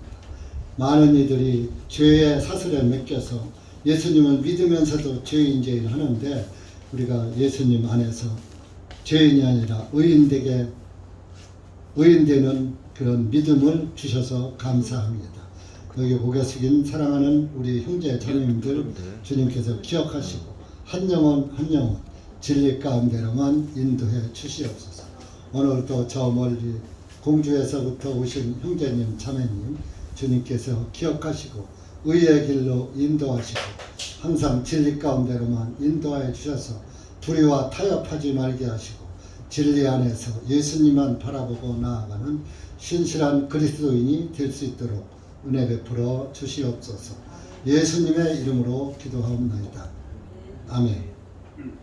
많은 이들이 죄의 사슬에 맡겨서 예수님을 믿으면서도 죄인 하는데 우리가 예수님 안에서 죄인이 아니라 의인 되는 그런 믿음을 주셔서 감사합니다. 여기 고개 숙인 사랑하는 우리 형제 자매님들 주님께서 기억하시고 한 영혼 한 영혼 진리 가운데로만 인도해 주시옵소서. 오늘도 저 멀리 공주에서부터 오신 형제님 자매님 주님께서 기억하시고 의의 길로 인도하시고 항상 진리 가운데로만 인도하여 주셔서 불의와 타협하지 말게 하시고 진리 안에서 예수님만 바라보고 나아가는 신실한 그리스도인이 될 수 있도록 은혜 베풀어 주시옵소서. 예수님의 이름으로 기도하옵나이다. 아멘.